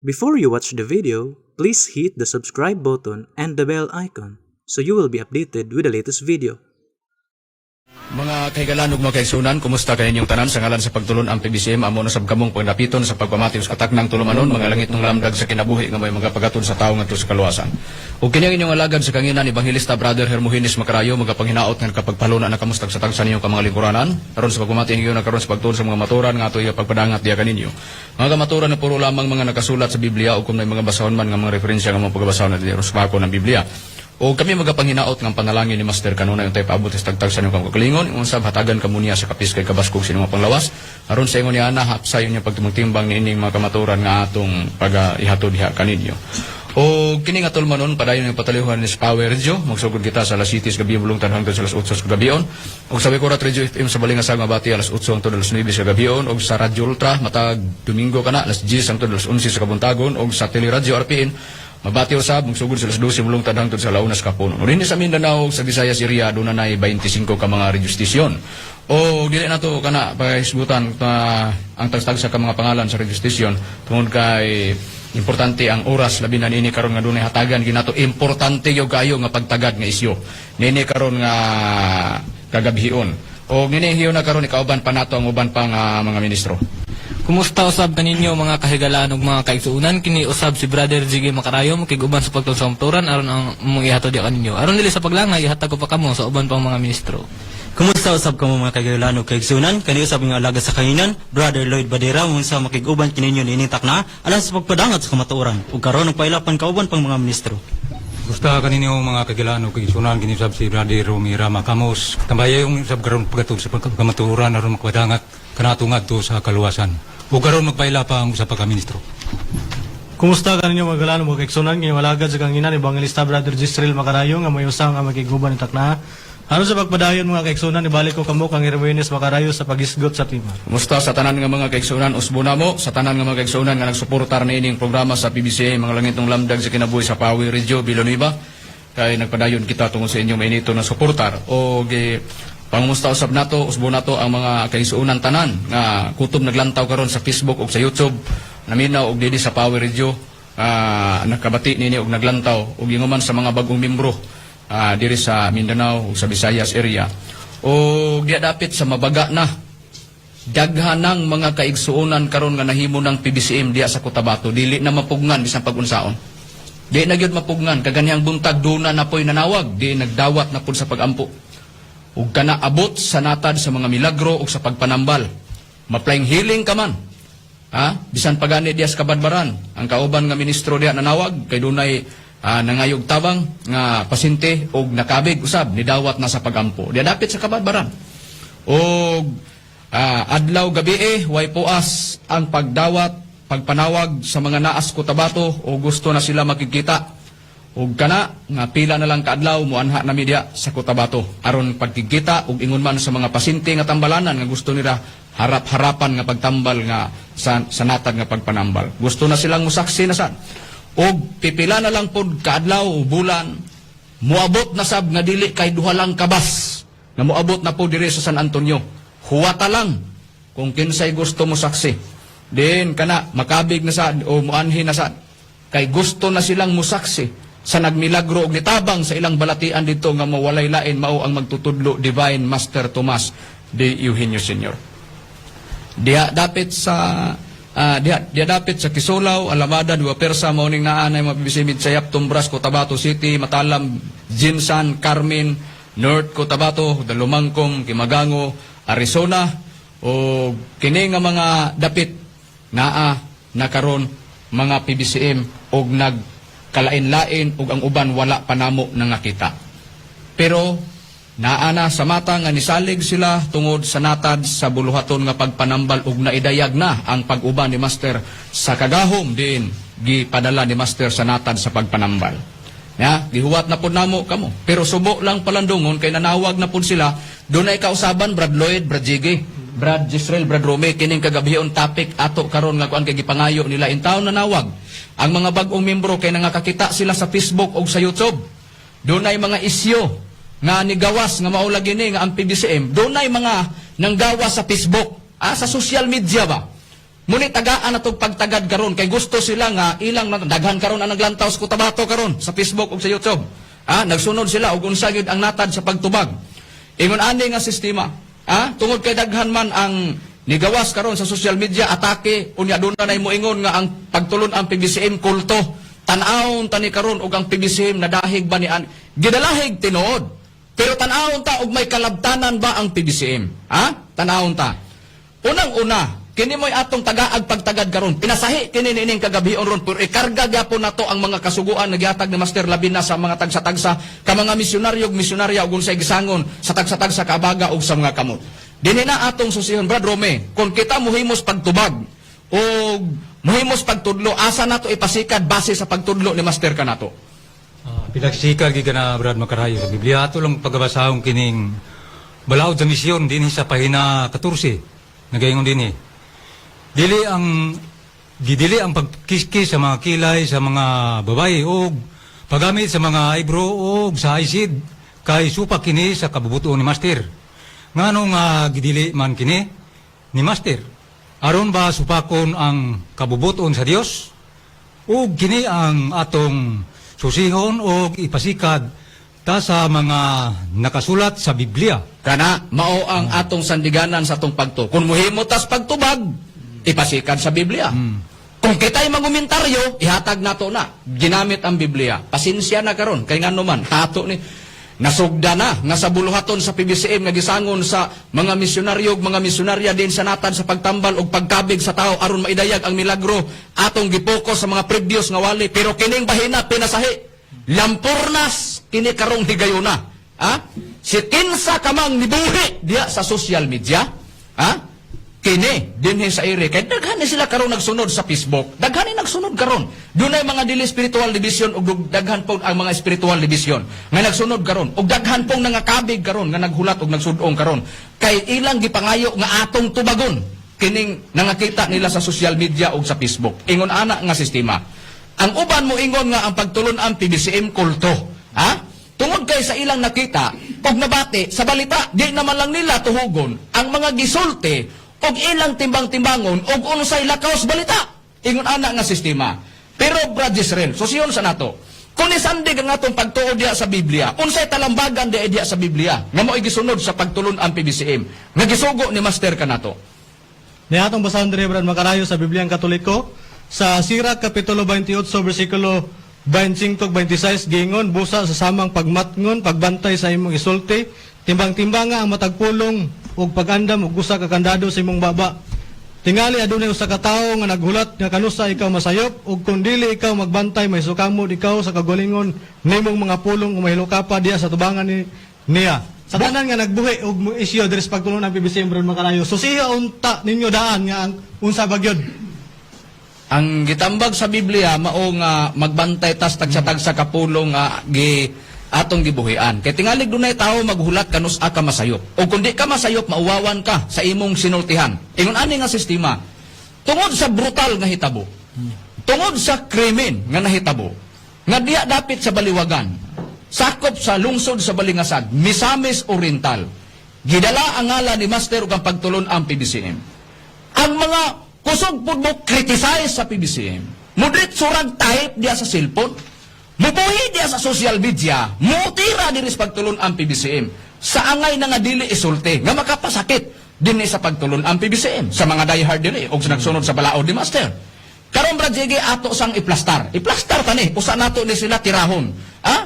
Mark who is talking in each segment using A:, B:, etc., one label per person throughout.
A: Before you watch the video, please hit the subscribe button and the bell icon so you will be updated with the latest video.
B: Mga kahigalan ug mga kaigsunan, kumusta kaninyong tanan sa ngalan sa pagtulon ang PBCM amo na sab kamong pagdapiton sa pagpamati sa atak ng tulumanon mga langit ng lamdag sa kinabuhi nga may mga pagaton sa tawo ngadto sa kaluwasan. Ug kini ang inyong alagad sa kanginan ni Evangelista Brother Hermogenes Macarayo magapanginaot nga kapagpaluna na kamustag sa tagsa ninyo ka mga lingkuranan aron sa pagpamati ninyo na karon sa pagtuon sa mga maturan nga atoy pagpadangat diya kaninyo. Mga maturan na puro lamang mga nakasulat sa Biblia ug kung may mga basahon man nga mga referensya nga mga pagbabasahon na diya sa bako ng Biblia. O kami magapanginaot ng panalangin ni Master kanuna yung tayo paabot is tagtag sa inyong kalingon, yung sab hatagan kamo niya sa kapis kay kabaskog sa inyong panglawas, aron sa ingon niya na hapsayon niya pagtumutimbang ni ining mga kamaturan nga atong pag-ihatod diha kaninyo. O kini nga tulmanon padayon yung patalihuan ni Power Radio, magsugod kita sa alas 7 gabi bulungtan hangtod sa alas 8 sa gabion. O sabi ko Radio FM sa Balingasag mabati alas 8 hangtod alas 9 sa gabion, o sa Radio Ultra matag Domingo kana alas 10 hangtod alas 11 sa kabuntagon, o sa Teleradio RPN mabati usab magsugod sa alas 12 bulungtan hangtod sa launas kapuno. Rin sa Mindanao sa Visayas area do na 25 ka mga radio station. O dili na to kana pahisgutan ang tagtag sa mga pangalan sa radio station tungod kay importante ang oras labi na nini karon nga dunay hatagan ginato importante yo kayo nga pagtagad nga isyo. Nini karon nga kagabhion. O nini hiyo na karon ikauban pa nato ang uban pang mga ministro.
C: Kumusta usab kaninyo mga kahigalaan ug mga kaigsuunan, kini usab si Brother Jiggy Macarayo makiguban sa pagtulong sa kamaturan aron ang mong ihatod diha kaninyo. Aron dili sa paglangay ihatag ko pa kamo sa uban pang mga ministro.
D: Kumusta usab kamo mga kahigalaan ug kaigsuunan, kani usab nga alaga sa kahinan, Brother Lloyd Badera unsa makiguban kininyo niining takna alang sa pagpadangat sa kamatuoran ug karon og pailapan kauban pang mga ministro.
E: Gusta kaninyo mga kagilaan o kaigsunan ginisab si Brother Romira Macamos. Tambaya yung isab karon pagkatod sa pagkamaturan aron makwadangat kanatungad to sa kaluwasan. O karon magpaila pa ang usa pa ka ministro.
F: Kumusta kaninyo mga kagilaan o kaigsunan ngayong alagad sa kanginan Evangelista Brother Gisrel Macarayo nga may usang nga makiguban ni takna. Ano sa pagpadayon mga kaigsunan ibalik ko kamo kang Hermogenes Macarayo sa pagisgot sa tima.
B: Kumusta sa tanan nga mga kaigsunan usbuna mo sa tanan nga mga kaigsunan nga nagsuportar na ining programa sa PBCM mga langit ng lamdag sa kinabuhi sa Power Radio Villanueva kay nagpadayon kita tungod sa inyong mainito na suportar o pangumusta usab nato usbuna nato ang mga kaigsunan tanan nga kutob naglantaw karon sa Facebook ug sa YouTube naminaw og dili sa Power Radio nakabati nini og naglantaw ug inguman sa mga bagong membro diri sa Mindanao ug sa Visayas area. O diya dapit sa mabaga na daghanang mga kaigsuonan karon nga nahimo ng PBCM diya sa Cotabato dili na mapugnan bisan pag-unsaon. Di na gyud mapugnan kaganihang buntag duna na po'y nanawag di nagdawat na pud sa pagampo. Ug kana abot sa natad sa mga milagro ug sa pagpanambal. Maplayng healing ka man. Bisan pagani diya sa kabadbaran ang kauban nga ministro diya nanawag kay dunay nangayog tabang nga pasyente og nakabig usab ni dawat na sa pagampo diya dapit sa kabadbaran og adlaw gabi way puas ang pagdawat pagpanawag sa mga naas Cotabato o gusto na sila makikita og kana nga pila na lang kaadlaw muanha na media sa Cotabato aron pagkikita og ingon man sa mga pasyente nga tambalanan nga gusto nila harap-harapan nga pagtambal nga sa natad nga pagpanambal gusto na silang musaksi na sad og pipila na lang pod kaadlaw o bulan muabot na sab nga dili kay duha lang kabas nga muabot na po diri sa San Antonio huwata lang kung kinsay gusto mo saksi din kana makabig na sad o muanhi na sad kay gusto na silang musaksi sa nagmilagro og nitabang sa ilang balatian dito nga mawalay lain mao ang magtutudlo Divine Master Tomas de Eugenio Sr. Diha dapit sa Dia dapit sa Kisulaw, Alamada, Dua Persa, mauning naanay mabibisimid sa Yaptumbras, Cotabato City, Matalam, Jinsan, Carmen, North Cotabato, Dalumangkong, Kimagango, Arizona, o kini nga mga dapit nakaron mga PBCM og nagkalain-lain og ang uban wala panamo na nakita. Pero naana sa mata nga nisalig sila tungod sa natad sa buluhaton nga pagpanambal ug naidayag na ang pag-uban ni Master sa kagahom din gipadala ni Master sa natad sa pagpanambal. Gihuwat na pud namo kamo. Pero subo lang palandungon kay nanawag na pud sila dunay kausaban Brad Lloyd, Brad Jiggy, Brad Gisrel, Brad Rome kining kagabhion topic ato karon nga kuan kay gipangayo nila in taon nanawag. Ang mga bag-ong membro kay nangakakita sila sa Facebook ug sa YouTube. Dunay mga isyu nga nigawas nga maulag ini nga ang PBCM dunay mga nanggawas sa Facebook sa social media ba Muni tagaan atong pagtagad karon kay gusto sila nga ilang daghan karon ang naglantaw sa Cotabato karon sa Facebook ug sa YouTube. Nagsunod sila og unsa gyud ang natad sa pagtubag. Ingon ani nga sistema. Tungod kay daghan man ang nigawas karon sa social media atake unya doon na moingon nga ang pagtulon ang PBCM kulto. Tan-awon tani karon og ang PBCM nadahig ba ni gidalahig tinuod. Pero tan-awon ta og may kalabtanan ba ang PBCM? Tan-awon ta. Unang-una, kini mo'y atong tagaag pagtagad karon. Pinasahi kini nining kagabion ron pero ikarga gyapon nato ang mga kasuguan nagyatag ni Master Labina sa mga tagsa-tagsa ka mga misyonaryo ug misyonarya ug unsay gisangon sa tagsa-tagsa kaabaga ug sa mga kamot. Dinhi na atong susihon Brad Rome, kung kita muhimos pagtubag o muhimos pagtudlo, asa nato ipasikad base sa pagtudlo ni Master kanato?
E: Pinagsikal gi na Brad Macarayo sa Biblia ato lang pagbasahon kining balaod sa misyon dinhi sa pahina 14. Nagaingon dinhi. Dili ang pagkiskis sa mga kilay sa mga babae o paggamit sa mga eyebrow o sa isid kay supak kini sa kabubuton ni Master. Ngano nga gidili man kini ni Master? Aron ba supakon ang kabubuton sa Dios? O kini ang atong susihon o ipasikad ta sa mga nakasulat sa Biblia.
B: Kana mao ang atong sandiganan sa atong pagto. Kung muhimo tas pagtubag, ipasikad sa Biblia. Kung kita'y mangumentaryo, ihatag nato na. Ginamit ang Biblia. Pasensya na karon kay ngano man tato ni nasugda na nga sa buluhaton sa PBCM nga gisangon sa mga misyonaryo ug mga misyonarya din sa natad sa pagtambal ug pagkabig sa tao aron maidayag ang milagro atong gipokus sa mga prebyos nga wali pero kining bahina pinasahi lampurnas kini karong higayuna. Si kinsa kamang nibuhi diya sa social media, kini dinhi sa ire kay daghan ni sila karon nagsunod sa Facebook, daghan ni nagsunod karon. Dunay mga dili spiritual division ug daghan po ang mga spiritual division nga nagsunod karon ug daghan pong nangakabig karon nga naghulat ug nagsudong karon kay ilang gipangayo nga atong tubagon kining nangakita nila sa social media ug sa Facebook. Ingon ana nga sistema. Ang uban mo ingon nga ang pagtulon ang PBCM kulto. Tungod kay sa ilang nakita ug nabati sa balita di naman lang nila tuhugon ang mga gisulti og ilang timbang-timbangon og unsay lakaws balita. Ingon ana nga sistema. Pero Brad Israel, so siyon sa nato. Kung isandig ang atong pagtuod diya sa Biblia, unsay talambagan diya sa Biblia nga mao gisunod sa pagtulon ang PBCM nga gisugo ni Master kanato.
F: Ni atong basahan diri Brad Macarayo sa Bibliang Katoliko sa Sirach kapitulo 28 bersikulo 25-26 gingon busa sa samang pagmatngon pagbantay sa imong isulti timbang-timbanga ang matagpulong ug pagandam ug usa ka kandado sa imong baba. Tingali adunay usa ka tawo nga naghulat nga kanusa ikaw masayop ug kun dili ikaw magbantay may sukamod ikaw sa kagalingon nimong mga pulong ug mahilukapa pa diya sa tubangan niya. Sa tanan nga nagbuhi ug isyo diri sa pagtulon ng PBCM Brad Macarayo. So siya unta ninyo daan nga ang unsa bagyod.
B: Ang gitambag sa Biblia mao nga magbantay tas tagsa-tagsa ka pulong nga atong gibuhian. Kay tingalig dunay tawo maghulat kanus ka masayop. O kung di ka masayop, mauwawan ka sa imong sinultihan. Ingon ani nga sistema, tungod sa brutal nga hitabo, tungod sa krimen nga nahitabo, nga diya dapit sa baliwagan, sakop sa lungsod sa Balingasag, Misamis Oriental, gidala ang ngalan ni Master ug ang pagtulon ang PBCM. Ang mga kusog pud mo criticize sa PBCM, mudrit surag type diya sa cellphone, mubuhi diya sa social media, mutira diri sa pagtulon ang PBCM. Sa angay na nga dili isulti, nga makapasakit dinhi sa pagtulon ang PBCM. Sa mga diehard dili, o sa nagsunod sa balaod ni Master. Karon Brajigi ato sang iplastar. Iplastar tani, usa nato ni sila tirahon.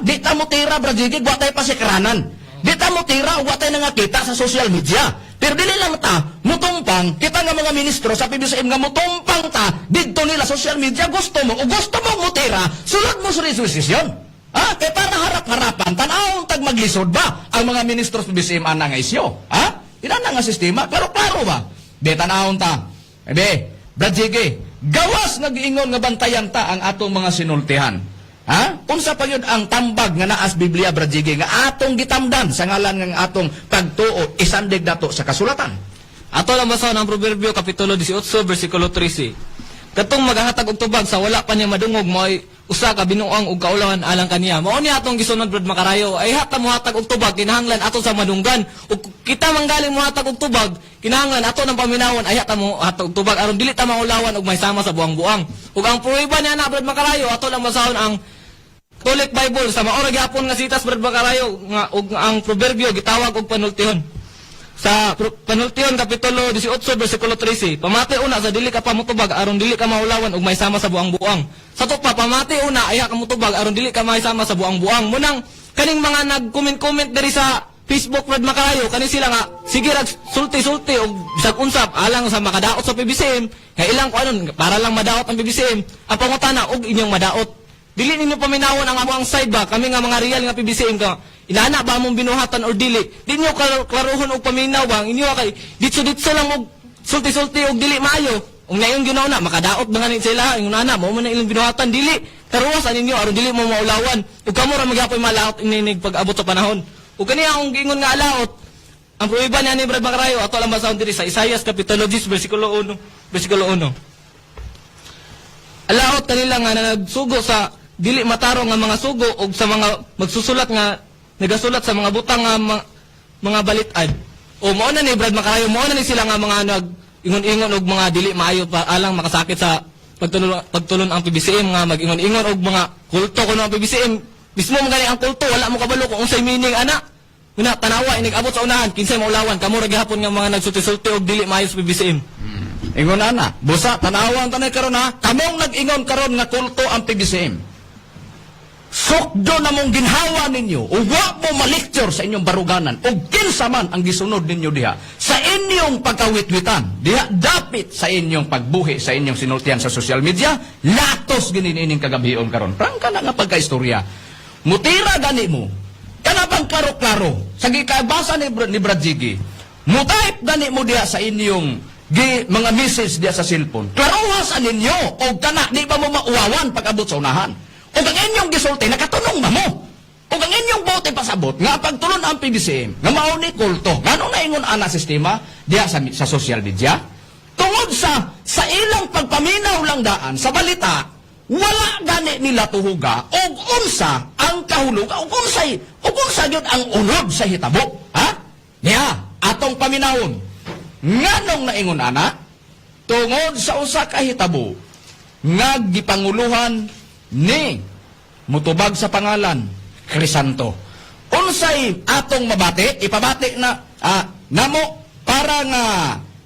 B: Di ta mo tira Brajigi, guwatay pa si kranan. Di ta mo tira, guwatay na nga kita sa social media. Pero dili lang ta, mutumpang, kita nga mga ministro sa PBCM nga mutumpang ta, dito nila social media, gusto mo, o gusto mo mutira, sulod mo sa resolution. Kaya para harap-harapan, tanawang tag maglisod ba ang mga ministro sa PBCM ana nga isyo? Ina na nga sistema, pero klaro ba? Be, tanawang ta. Brajigi, gawas nag-iingon nga bantayan ta ang atong mga sinultihan. Unsa pa yun ang tambag nga naas Biblia Brajigi nga atong gitamdan sa ngalan ng atong pagtuo isandig dato sa kasulatan.
C: Ato lang basa ng Proverbio kapitulo 18 bersikulo 13. Katong maghahatag og tubag sa wala pa niya madungog mo'y usa ka binuang ug kaulawan alang kaniya. Mao ni atong gisunod Brad Makarayo, ay hata mo hatag og tubag kinahanglan ato sa madunggan. Ug kita manggaling mo hatag og tubag kinahanglan ato ng paminawon ay hata mo hatag og tubag aron dili ta maulawan og mahisama sa buang-buang. Ug ang pruweba niya na Brad Makarayo ato lang masahon ang Catholic Bible sa maora gyapon nga sitas Brad Makarayo nga ug ang proverbio gitawag og panultihon. Sa Panultihon Kapitulo 18 versikulo 13, pamati una sa dili ka pamutubag aron dili ka maulawan ug mahisama sa buang-buang. Sa to pa pamati una ay ka mutubag aron dili ka mahisama sa buang-buang. Munang kaning mga nag-comment diri sa Facebook Brad Makarayo kani sila nga sige rag sulti-sulti og bisag unsap alang sa makadaot sa PBCM, nga ilang ko anon para lang madaot ang PBCM. Ang pangutana og inyong madaot. Dili ninyo paminawon ang among side ba kami nga mga real nga PBCM ka. Inana ba mong binuhatan or dili? Di nyo klaruhon og paminaw ba? Inyo kay ditso-ditso lang og sulti-sulti og dili maayo. Ug nayon ginaw na makadaot ba ganin sila ingon ana mo man ilang binuhatan dili. Karuwas anin ninyo aron dili mo maulawan. Ug kamo ra magyapoy malaot ininig pag-abot sa panahon. Ug kani akong giingon nga alaot. Ang pruweba niya ni Brad Makarayo ato lang basahon diri sa Isaias Kapitulo 10 versikulo 1. Alaot kanila nga nagsugo sa dili matarong nga mga sugo og sa mga magsusulat nga nagasulat sa mga butang nga mga balitad. O mao na ni Brad Makarayo, mao na ni sila nga mga nag-ingon-ingon og mga dili maayo pa alang makasakit sa pagtulon ang PBCM nga mag-ingon-ingon og mga kulto kuno ang PBCM. Mismo mo gani ang kulto wala mo kabalo kung unsay meaning ana. Una tanawa inig abot sa unahan kinsay maulawan kamo ra gihapon nga mga nagsulti-sulti og dili maayo sa PBCM.
G: Ingon ana, busa tanawan tanay karon ha, kamong nag-ingon karon nga kulto ang PBCM. Sukdo na mong ginhawa ninyo, o wa mo malikture sa inyong baruganan, o kinsa man ang gisunod ninyo diha, sa inyong pagkawitwitan, diha dapit sa inyong pagbuhi, sa inyong sinultian sa social media, latos gininining kagabion karon. Prangka na nga pagkaistorya. Mutira gani mo, kanabang klaro-klaro, sa gikabasa ni Brad Jiggy, mutype gani mo diha sa inyong mga message diha sa cellphone. Klaruhas aninyo, o kana, di ba mo mauwawan pag-abot sa unahan? O ang inyong gisulti, nakatunong ba mo? O ang inyong bote pasabot, nga pagtulon ang PBCM, nga mauni kulto, ganong naingon ana sistema, diya sa social media, tungod sa ilang pagpaminaw lang daan, sa balita, wala gani nila tuhuga, o unsa ang kahuluga, o unsa yun ang unod sa hitabo. Ha? Diya, atong paminawon. Nganong naingon ana, tungod sa usa ka hitabo, nga gipanguluhan ni mutubag sa pangalan Crisanto. Unsay atong mabati, ipabati na namo para nga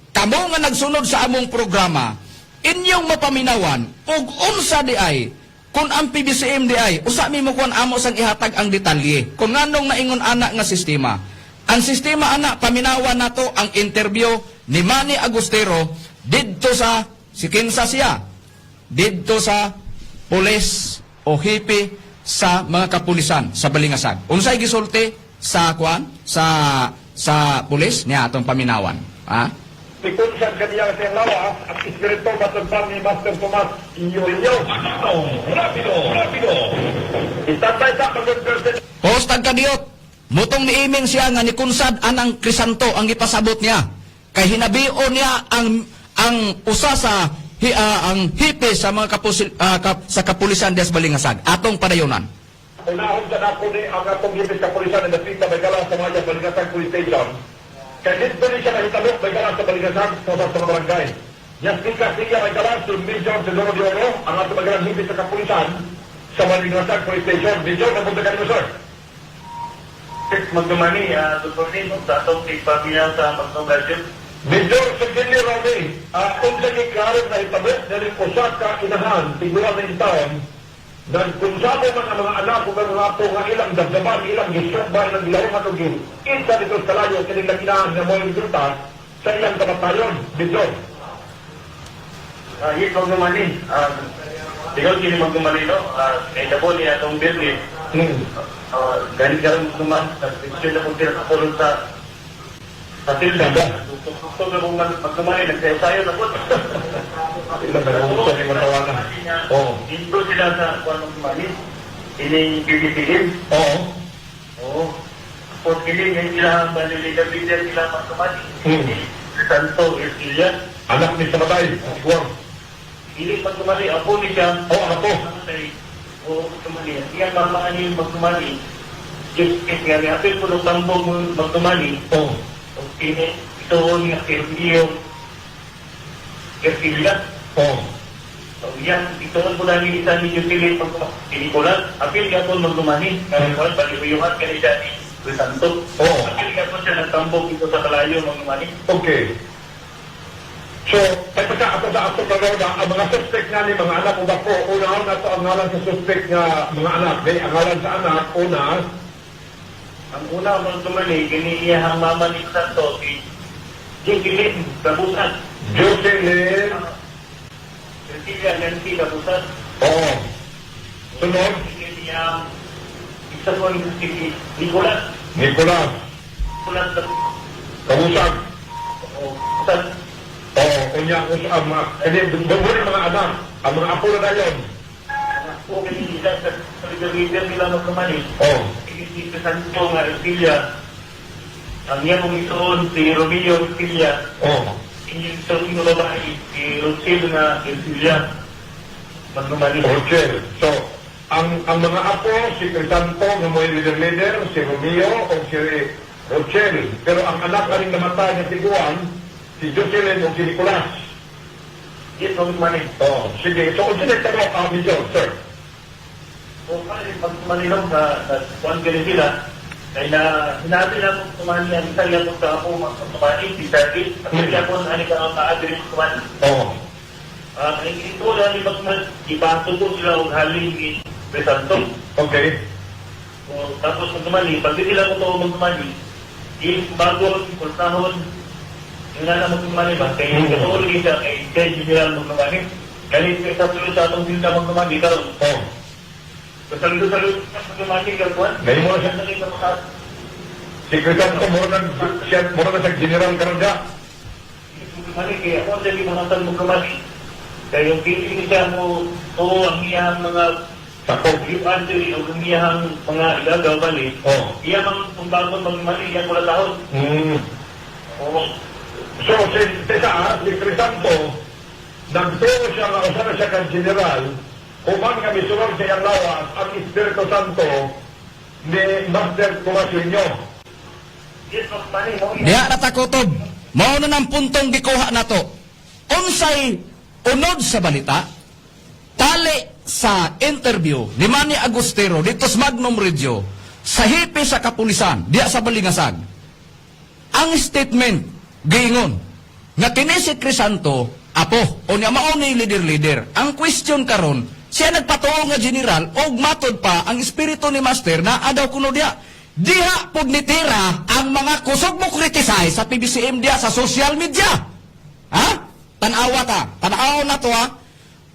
G: kamo nga nagsunod sa among programa, inyong mapaminawan ug unsa di ay kun ang PBCM di ay usa mi mo kun amo sang ihatag ang detalye kung nganong naingon ana nga sistema. Ang sistema ana paminawan nato ang interview ni Manny Agustero didto sa kinsa siya didto sa pulis o hipi sa mga kapulisan sa Balingasag. Unsay gisulti sa sa pulis niya atong paminawan. Ha?
H: Ikunsan kaniyang sa lawa at espiritu matagpang ni Master Tomas Inyo. Rapido. Itatay sa pag-person.
G: Postag kadiyot. Mutong niiming siya nga ni Kunsad anang Crisanto ang ipasabot niya. Kay hinabion niya ang usa sa ang hipe sa mga sa kapulisan des Balingasag atong padayonan.
H: Unahon sa napo ni ang atong hipe sa kapulisan ng Nasita Baygala sa mga Balingasag Police Station. Kaya dito ni siya nahitalok Baygala sa Balingasag sa mga barangay. Yastika siya Baygala sa Major Seguro de Oro ang atong magalang hipe sa kapulisan sa Balingasag Police Station. Major, napunta ka nyo, sir.
I: Magdumani, Dr. Nino, sa atong ipabiyang sa magdumani.
H: Major Segini Rami, kung sa kikarap na itabit na rin po sa kainahan, tiguran ng taon, dan kung sa man ang mga anak kung mga po nga ilang dagdaban, ilang gisubay, ilang gilarong atugin, isa dito sa layo, kanilang inahan na mo yung junta sa ilang kamatayon, Major.
I: Hit magdumani, ikaw kini magdumani, no? Kaya na po niya itong Berlin. Ganit ka rin magdumani, nag-picture na kung tinakapulong sa tilda. Gusto na kung magdumani, nagsayasayo na po.
H: Ilang nagawusto ni matawanan. Oo.
I: Dito sila sa kuwan magdumani, ining pipipilin. Oo. Po kini ngayon sila ang baliligabigan sila magdumani. Santo Ercilla.
H: Anak ni Samatay, Sigwar.
I: Hindi magdumani, apo ni siya.
H: Oo, apo.
I: o magkumani. Iyan mamaan yung magkumani. Just kasi nga apil ko ng tambong magkumani.
H: Oh.
I: O ito nga Sergio Ercilia.
H: Oh.
I: So yan, ito po namin isa ni Jusili Nicolas. Apil nga po magkumani. Kaya ko, balibuyuhan ka siya ni Santo.
H: Oh.
I: Apil nga po siya nagtambong dito sa Kalayo magkumani.
H: Okay. So, ay pagka ato ang mga suspect nga ni mga anak, uba po, una na ito ang ngalan sa suspect nga mga anak. Ang ngalan sa anak, una,
I: ang una mong tumali, giniyahang mama ni Santo, si Jocelyn Kabusan.
H: Jocelyn,
I: Cecilia Nancy Kabusan.
H: oo. Sunod,
I: Giniyahang isa po si Nicolas.
H: Nicolas,
I: Nicolas
H: Kabusag,
I: Kabusan.
H: oo, kunya, ang mga, doon mga anak, ang mga apo na yun.
I: Po, kinilita sa leader nila magkamali.
H: Oo.
I: Si Santo nga Ercilia. Ang iyang umitoon si Romeo Ercilia.
H: Oo.
I: Inyong isang babae, si Rochelle nga Ercilia. Magkamali.
H: Rochelle. So, ang mga apo, si Crisanto, nga mo yung leader, si Romeo, o si Rochelle. Pero ang anak na rin namatay na si Juan, si Jocelyn o si Nicolas.
I: Yes, magkamali.
H: Oh, sige. So, kung sila tanong, medyo, sir.
I: O pare, pag tumalilong sa Juan Garizila, ay na sinabi na po tumani ang isa yan po sa ako tumani, si Sergey, at siya po ang anika ang ka-address tumani.
H: Oo.
I: Ang ito na ni Bagman, ipato po sila ang haling ni Besanto.
H: Okay.
I: O tapos kung tumani, pag di sila ko ito magtumani, yung bago, yung pulsahon, yung na magtumani ba, kaya yung katulog siya, kay General magtumani. Galit sa tuloy sa atong silda magtumani, karoon.
H: Oo.
I: Saludo-saludo sa magtumani, karoon.
H: Ngayon mo siya. Si Crisanto, mura na sa general karanda.
I: Magkamali, kaya ako ang dali mga tal magkamali. Kaya yung piling siya mo, ang iyang mga
H: Sakop.
I: yung Andrew, o ang iyang mga igagaw bali,
H: Oo.
I: iyang mga pumbagon magkamali, iyang wala taon. Oo.
H: So, si Crisanto, nagtuo siya nga usa na siya kang general, kuman nga misunod sa iyang lawas, ang Espiritu Santo ni Master Tomasinyo.
I: Yes, magkamali.
G: Diha natakotob. Mao na ng puntong gikuha na to. Unsay unod sa balita, tali sa interview ni Manny Agustero dito sa Magnum Radio sa hipi sa kapulisan, diha sa Balingasag. Ang statement, giingon, nga kini si Crisanto, apo, o niya mao ni leader-leader. Ang question karon, siya nagpatuo nga general, og matod pa ang espiritu ni Master na adaw kuno diha. Diha pud nitira ang mga kusog mo criticize sa PBCM diha sa social media. Ha? Tanawa ta. Tanaw na to ha.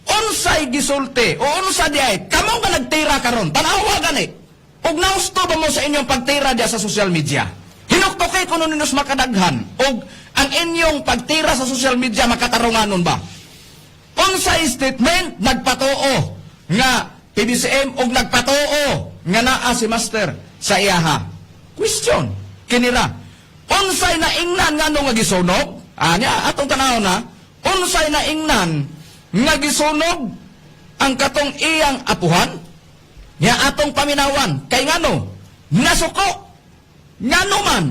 G: Unsay gisulti o unsa diay kamo nga nagtira karon. Tanawa gani. Og nausto ba mo sa inyong pagtira diha sa social media? Hinuktok kuno ninos makadaghan og ang inyong pagtira sa social media makatarunganon ba? Unsay statement nagpatuo nga PBCM og nagpatuo nga naa si Master sa iyaha. Question. Kinira. Unsay na ingnan nga nga gisunog? Anya, atong tanaw na. Unsay na ingnan nga gisunog ang katong iyang apuhan? Nga atong paminawan. Kay ngano? Nasuko. Ngano man.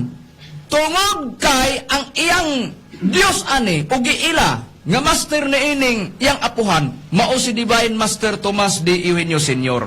G: Tungod kay ang iyang Dios ani o giila nga master ni ining iyang apuhan mao si Divine Master Tomas D. Iwenyo Sr.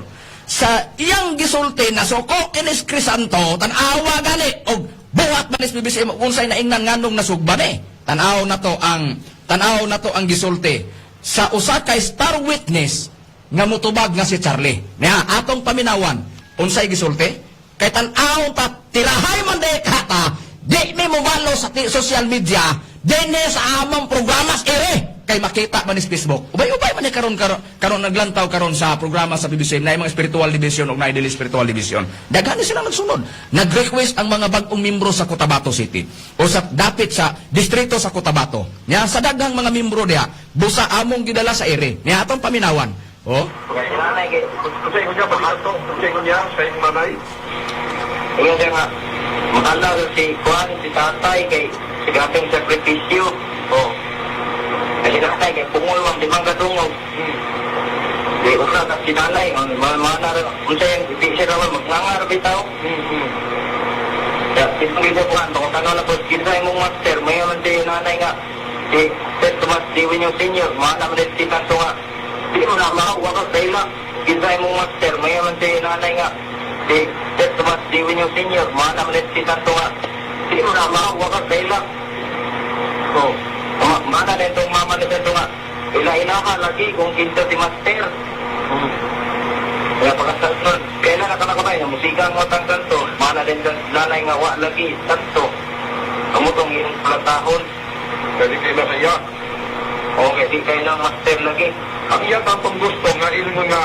G: Sa iyang gisulti na soko inis Crisanto, tanawa gani og buhat manis BBC unsay naingnan nganong nasugba ni. Tanaw na to ang gisulti sa usa kay star witness nga mutubag nga si Charlie. Nya atong paminawan unsay gisulti kay tan-aw ta tirahay man day kata di mi mo walo sa social media dinhi sa among programas ere kay makita man sa Facebook. Ubay-ubay man ni karon naglantaw karon sa programa sa BBC na mga spiritual division ug na daily spiritual division. Daghan sila nagsunod. Nag-request ang mga bag-ong membro sa Cotabato City o sa dapit sa distrito sa Cotabato. Nya sa daghang mga membro diha busa among gidala sa ere. Nya atong paminawan. Oh.
H: Kasi ko niya pagkanto, kasi ko niya sa iyong nanay.
J: Iya siya nga, makalaw si Juan, si tatay, kay si Gateng Sakripisyo.
H: Oh.
J: Kasi tatay, kay pungulwang, di man katungog.
H: Yes.
J: Di usah na si nanay, mana unsay di siya naman magngangar bitaw. Ya, itong isa po nga, kung tanong na po, kinsa imong master, may naman si nanay nga, si Ted Tomas Diwin yung senior, mana man din si Tanto nga, di mo na mahawa ka sa ila, kinsa imong master, may naman si nanay nga, si Ted Tomas Diwin yung senior, mana man din si Tanto nga, di mo na mahawa ka sa ila. So, mana din itong mama ni Tanto nga, ila-ila ka lagi kung kinsa si master. Kaya pagkasunod, kailan na ka nakabay, musika mo tang kanto, mana din sa nanay nga wa lagi, tanto. Kamutong iyong palatahon.
H: Jadi kailan na iya.
J: Okay, di kayo ng master lagi.
H: Ang iya tapang gusto nga ilong nga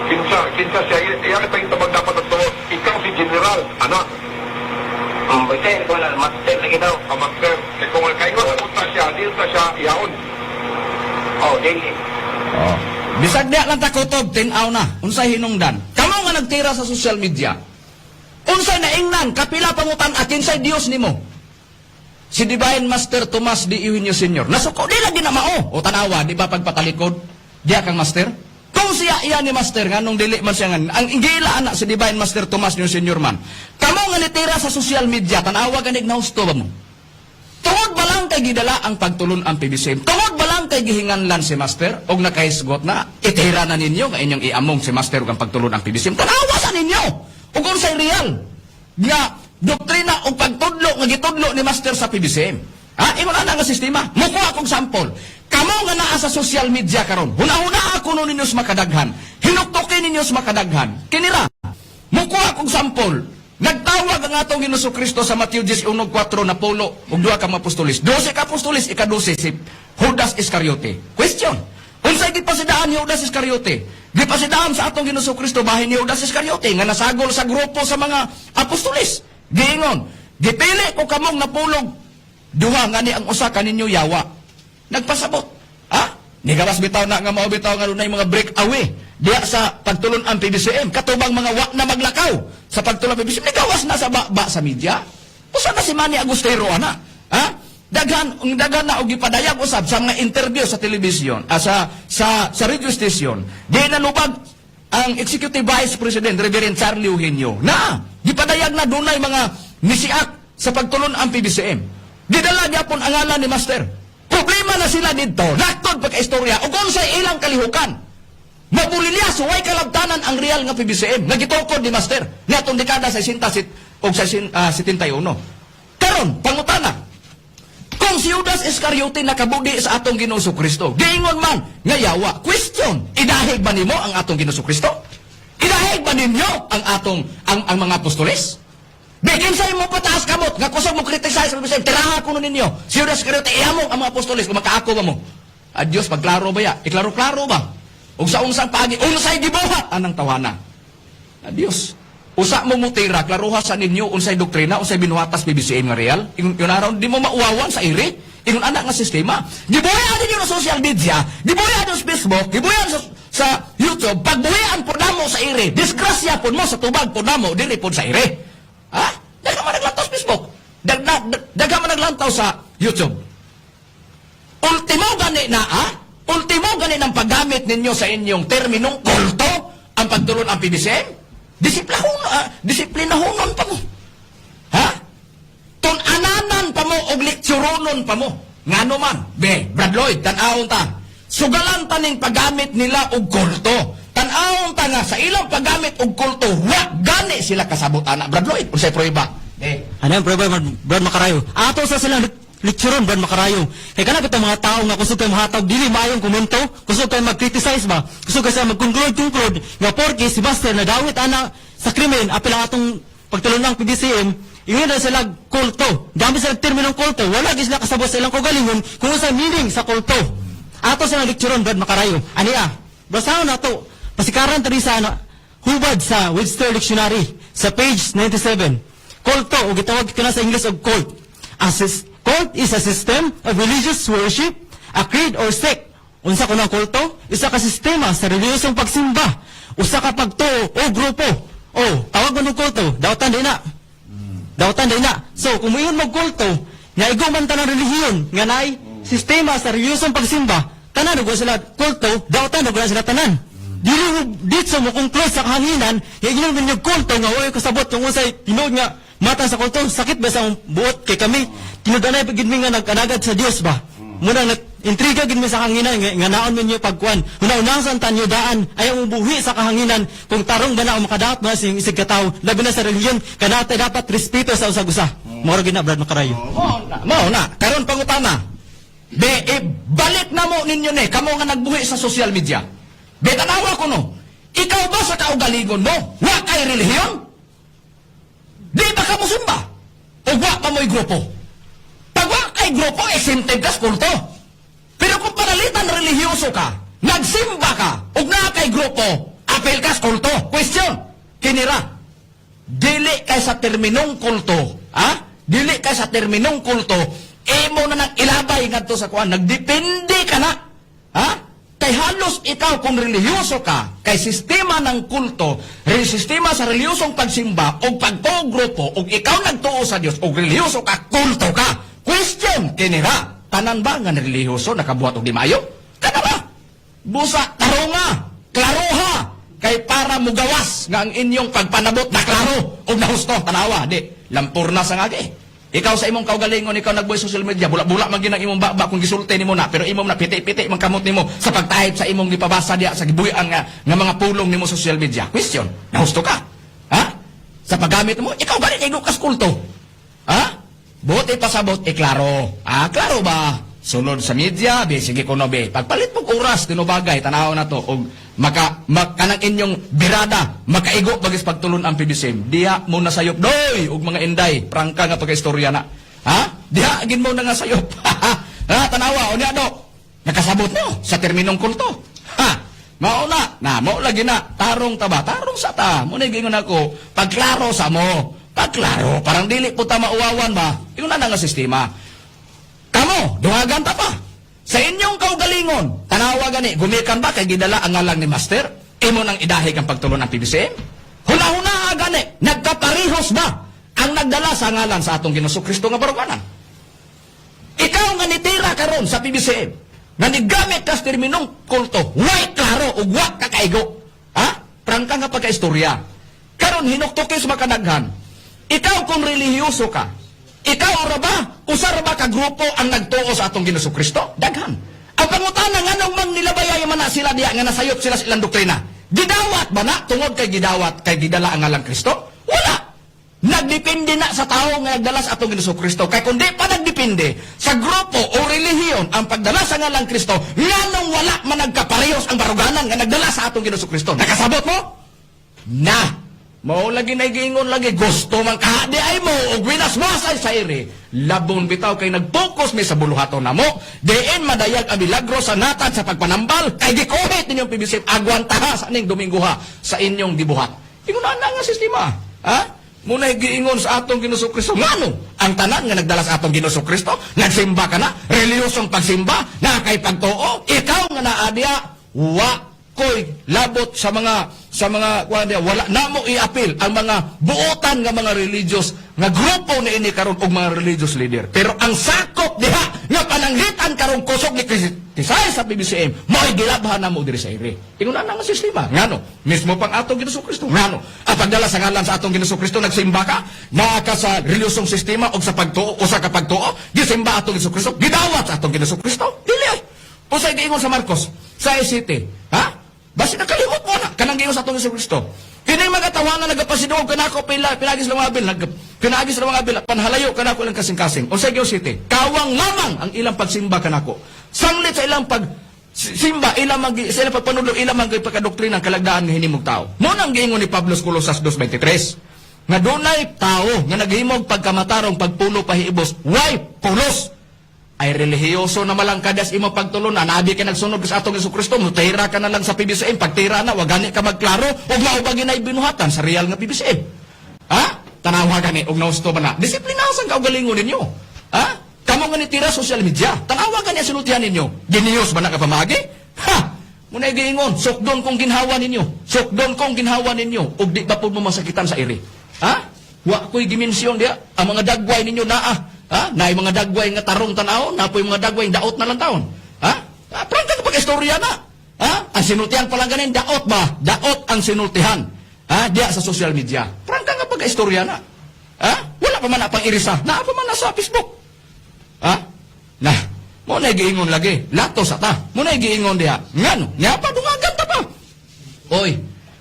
H: kinsa siya, iya ka tayong tabag dapat at tuwa. Ikaw si General, anak.
J: Basta ko na, master lagi daw.
H: Ang master, kaya kung kayo napunta siya, di na siya iyaon.
J: Oh, dili.
G: Oh. Bisag diya lang takutob, tinaw na. Unsay hinungdan. Kamo nga nagtira sa social media. Unsay naingnan, kapila pangutan at kinsay Dios nimo. Si Divine Master Tomas D. Eugenio Sr. Nasuko, di lagi na mao. O tanawa, di ba pagpatalikod? Diya kang Master? Kung siya iya ni Master, nga nung dili man siya nga, ang ingila anak si Divine Master Tomas D. Sr. man. Kamo nga nitira sa social media, tanawa ganig na husto ba mo? Tungod ba lang kay gidala ang pagtulon ang PBCM? Tungod ba lang kay gihinganlan si Master? Og nakahisgot na, itira na ninyo, nga inyong iamong si Master og ang pagtulon ang PBCM. Tanawa sa ninyo! Og unsay real nga doktrina o pagtudlo nga gitudlo ni Master sa PBCM. Ha? Ingon ana nga sistema. Mukuha akong sample. Kamo nga naa sa social media karon. Huna-huna ako no ninyo makadaghan. Hinuktokin ninyo makadaghan. Kinira. Mukuha akong sample. Nagtawag ang atong Ginoong Kristo sa Matthew 11:4 na Paulo ug duha ka mga apostolis. 12 ka apostolis, ika-12 si Judas Iscariote. Question. Unsay gipasidaan ni Judas Iscariote? Gipasidaan sa atong Ginoong Kristo bahin ni Judas Iscariote nga nasagol sa grupo sa mga apostolis. Giingon, gipili ko kamong napulog. Duha nga ni ang usa kaninyo yawa. Nagpasabot. Ha? Nigawas bitaw na nga mao bitaw nga dunay mga breakaway diya sa pagtulon ang PBCM. Katubang mga wa na maglakaw sa pagtulon ang PBCM. Nigawas na sa ba sa media. Usa na si Manny Agustero ana. Ha? Daghan na og gipadayag usab sa mga interview sa telebisyon, sa radio station. Di nalubag ang Executive Vice President Reverend Charlie Eugenio na gipadayag na dunay mga misiak sa pagtulon ang PBCM. Didala gyapon ang ngalan ni Master. Problema na sila dito. Naktod pagka-istorya o unsay ilang kalihukan. Mabulilya suway kalabtanan ang real nga PBCM. Nagitokod ni Master niadtong dekada sa 60 o sa 71. Karon pangutana. Kung si Judas Iscariote nakabudi sa atong Ginoong Kristo, giingon man nga yawa. Question, idahig ba nimo ang atong Ginoong Kristo? Idahig ba ninyo ang mga apostoles? Begin sa imo pataas kamot, nga kusog mo criticize sa PBCM, tiraha ko ninyo. Si Judas Iscariote iamong ang mga apostoles kung makaako ba mo? Adios, pagklaro ba ya? Iklaro-klaro ba? O sa unsang paagi, unsay gibuhat anang tawana. Adios. Usa mo mutira, klaruha sa ninyo, unsay doktrina, unsay binuhatas PBCM nga real. Yun araw, di mo mauwawan sa iri. Yun anak nga sistema. Gibuhayan ninyo na social media, gibuhayan sa Facebook, gibuhayan sa YouTube, pagbuhayan po namo sa iri. Disgrasya po mo sa tubag po namo, diri po sa iri. Ha? Daga man naglantaw sa Facebook. Daga man naglantaw sa YouTube. Ultimo gani na, ha? Ultimo gani ng paggamit ninyo sa inyong terminong kulto ang pagtulon ang PBCM? Disiplinahonon pa mo. Ha? Tunananan pa mo og leksyononon pa mo. Ngano man, Brad Lloyd, tan-awon ta. Sugalan ta ning paggamit nila og kulto. Tan-awon ta nga sa ilang paggamit og kulto, wa gani sila kasabot ana. Brad Lloyd, unsay prueba?
D: Ano yung prueba, Brad Macarayo? Ato sa silang leksyonon, Brad Macarayo. Kaya kanap itong mga tao nga kusog kayo mahatag, dili maayong komento, kusog kayo mag-criticize ba? Kusog kayo mag-conclude, nga porke si Master nadawit ana sa krimen, apil ang atong pagtulong ng PBCM, yun na sila kulto. Gamit sila terminong kulto, wala sila kasabot sa ilang kagalingon kung sa meaning sa kulto. Ato silang leksyonon, Brad Macarayo. Aniya, basahan na to, pasikaran tari sa hubad sa Webster Dictionary, sa page 97. Kulto, o gitawag ka na sa English og cult. Cult is a system of religious worship, a creed or sect. Unsa ko ng kulto? Isa ka sistema sa reliyosong pagsimba. Usa ka pagtuo o grupo. O, tawag mo ng kulto, dawatan din na. Dawatan din na. So, kung mayon mo kulto, nga iguman ta ng relihiyon, nga naay sistema sa reliyosong pagsimba, tanan, huwag sila kulto, dawatan, huwag sila tanan. dito mo kung close sa kahanginan, higyan mo yung kulto nga, wala kasabot yung usay, tinuod nga, mata sa kulto, sakit ba sa buot kay kami, tinudanay pagid mi nga nag-anagad sa Dios ba? Muna intriga gid mi sa kahanginan nga naon min yung pagkuan. Una-unasan tanyo daan ayaw mo buhi sa kahanginan kung tarong ba na o makadaot na sing isig katawo, labi na sa relihiyon, kanata dapat respeto sa usag-usa. Moro gid na Brad Macarayo.
G: Mao na, karon pangutana. Balik na mo ninyo ni, kamo nga nagbuhi sa social media. Tanawa ko no, ikaw ba sa kaugalingon mo, wa kay relihiyon? Di ba ka mo simba? O wa pa mo'y grupo? Pag wa kay grupo, exempted ka sa kulto. Pero kung panalitan relihiyoso ka, nagsimba ka, o na kay grupo, apel ka sa kulto. Question, kinira, dili kay sa terminong kulto, ha? Dili kay sa terminong kulto, imo na nang ilabay ngadto sa kuan, nagdepende ka na, ha? Kay halos ikaw kung relihiyoso ka, kay sistema ng kulto, sistema sa relihiyosong pagsimba, o pagtuo grupo, o ikaw nagtuo sa Dios, o relihiyoso ka, kulto ka. Question, kinira, tanan ba nga relihiyoso nakabuhat og di maayo? Kana ba? Busa, tarunga, klaroha, kay para mugawas nga ang inyong pagpanabot na klaro, o nahusto, tanawa, di, lampur na sa ngagi. Ikaw sa imong kaugalingon, ikaw nagbuhay sa social media, bula-bula man ginang imong baba kung gisulti nimo na, pero imong na piti-piti man kamot nimo sa pagtahip sa imong gipabasa diya sa gibuhian nga mga pulong nimo sa social media. Question, nahusto ka? Ha? Sa paggamit mo, ikaw ba rin kay Lucas kulto? Ha? Buti pasabot, klaro. Klaro ba? Sunod sa media, be, sige ko no, be. Pagpalit mo oras, tinubagay, tanaw na to, og kanang inyong birada, makaigo bagis pagtulon ang PBCM. Diha mo na sayop, doy, og mga inday, prangka nga to kay istorya na. Ha? Diha, agin mo na nga sayop. Ha, tanawa, o niya do, nakasabot mo sa terminong kulto. Ha? Mauna, mo lagi na, tarong ta ba? Tarong sa ta. Muna gingon ako, pagklaro sa mo. Pagklaro, parang dili po ta mauwawan ba? Yung na nga sistema. Kamo, duhagan ta pa. Sa inyong kaugalingon, tanawa gani, gumikan ba kay gidala ang ngalang ni Master? Imo nang idahig ang pagtulon ng PBCM? Huna-huna gani, nagkaparihos ba ang nagdala sa ngalan sa atong Ginoong Kristo nga baruganan? Ikaw nga nitira karon sa PBCM, nga nigamit ka sa terminong kulto, way klaro ug wa kakaigo. Ha? Prangka nga pagkaistorya. Karon hinuktukis makadaghan. Ikaw kung relihiyoso ka, ikaw ra ba? Usa ra ba ka grupo ang nagtuo sa atong Ginoong Kristo? Daghan. Ang pangutana nga nang mang nilabayay man na sila diya nga nasayop sila sa ilang doktrina. Gidawat ba na tungod kay gidawat kay gidala ang ngalang Kristo? Wala. Nagdepende na sa tao nga nagdala sa atong Ginoong Kristo. Kay kundi pa nagdepende sa grupo o relihiyon ang pagdala sa ngalang Kristo, nganong wala man nagkaparehos ang baruganan nga nagdala sa atong Ginoong Kristo. Nakasabot mo? Na. Mao lagi na giingon lagi, gusto man kahadi ay mo, o winas mo sa iri. Labon bitaw kay nagpokus mi sa buluhaton na mo, diin madayag ang milagro sa natad sa pagpanambal, kay gikuhit ninyong PBCM, agwantaha sa aning Domingoha sa inyong dibuhat. Ingon na nga sistema, ha? Muna giingon sa atong Ginoong Kristo, ngano? Ang tanan nga nagdala sa atong Ginoong Kristo, nagsimba ka na, reliyosong pagsimba, na kay pagtuo, ikaw nga naadya, wa koy labot sa mga wala namo i-appeal ang mga buotan nga mga religious nga grupo ni ini karon og mga religious leader. Pero ang sakop diha nga pananglitan karon kusog ni Tisay sa PBCM, mo'y gilabhan namo diri sa iri. Ingon na nga sistema. Ngano? Mismo pang atong Ginoong Kristo. Ngano? Ang pagdala sa ngalan sa atong Ginoong Kristo nagsimba ka, naa ka sa reliyosong sistema og sa pagtuo o sa kapagtuo, gisimba atong Ginoong Kristo, gidawat sa atong Ginoong Kristo. Dili. Usay giingon sa Marcos, sa ICT, ha? Basi nakalimot mo na, kanang giingon sa atong Ginoong Kristo. Kini mga tawanan nagapasinuog kanako pinagis lang mga bil, pinagis lang mga bil, panhalayo kanako lang kasing-kasing. O sa Geo City, kawang lamang ang ilang pagsimba kanako. Sanglit sa ilang pagsimba, sa ilang pagpanulo, ilang mga pagkadoktrina ng kalagdaan nga hinimog tao. Mo nang giingon ni Pablo sa Colosas 2:23. Nga dunay tao nga naghimog pagkamatarong pagpulo pahiibos, why pulos? Ay relihiyoso na malang kadas imo pagtulon na nabi ka nagsunod sa atong Jesucristo, mutira ka na lang sa PBCM, pagtira na wagani ka magklaro og maubagi na ibinuhatan sa real nga PBCM. Ha? Tanawa gani og nausto ba na? Disiplinasan ka ugalingon ninyo. Ha? Kamo nga nitira social media. Tanawa gani sinultihan ninyo. Genius ba na ka pamagi? Ha? Muna giingon, sukdon kong ginhawa ninyo. Sukdon kong ginhawa ninyo og di ba pud mo masakitan sa iri. Ha? Wa ko'y dimensyon dia ang mga dagway ninyo naa. Ha? Na yung mga dagway nga tarong tanaw, na po yung mga dagway daot na lang taon. Ha? Prangka kapag istorya na. Ha? Ang sinultihan pa lang ganin, daot ba? Daot ang sinultihan. Ha? Diya sa social media. Prangka nga pagka-istorya na. Ha? Wala pa man na pang irisa. Naa pa man na sa Facebook. Ha? Nah, mo na giingon lagi. Lato sa ta. Mo na giingon diha. Ngano? Nya pa dungagan ta pa. Oy,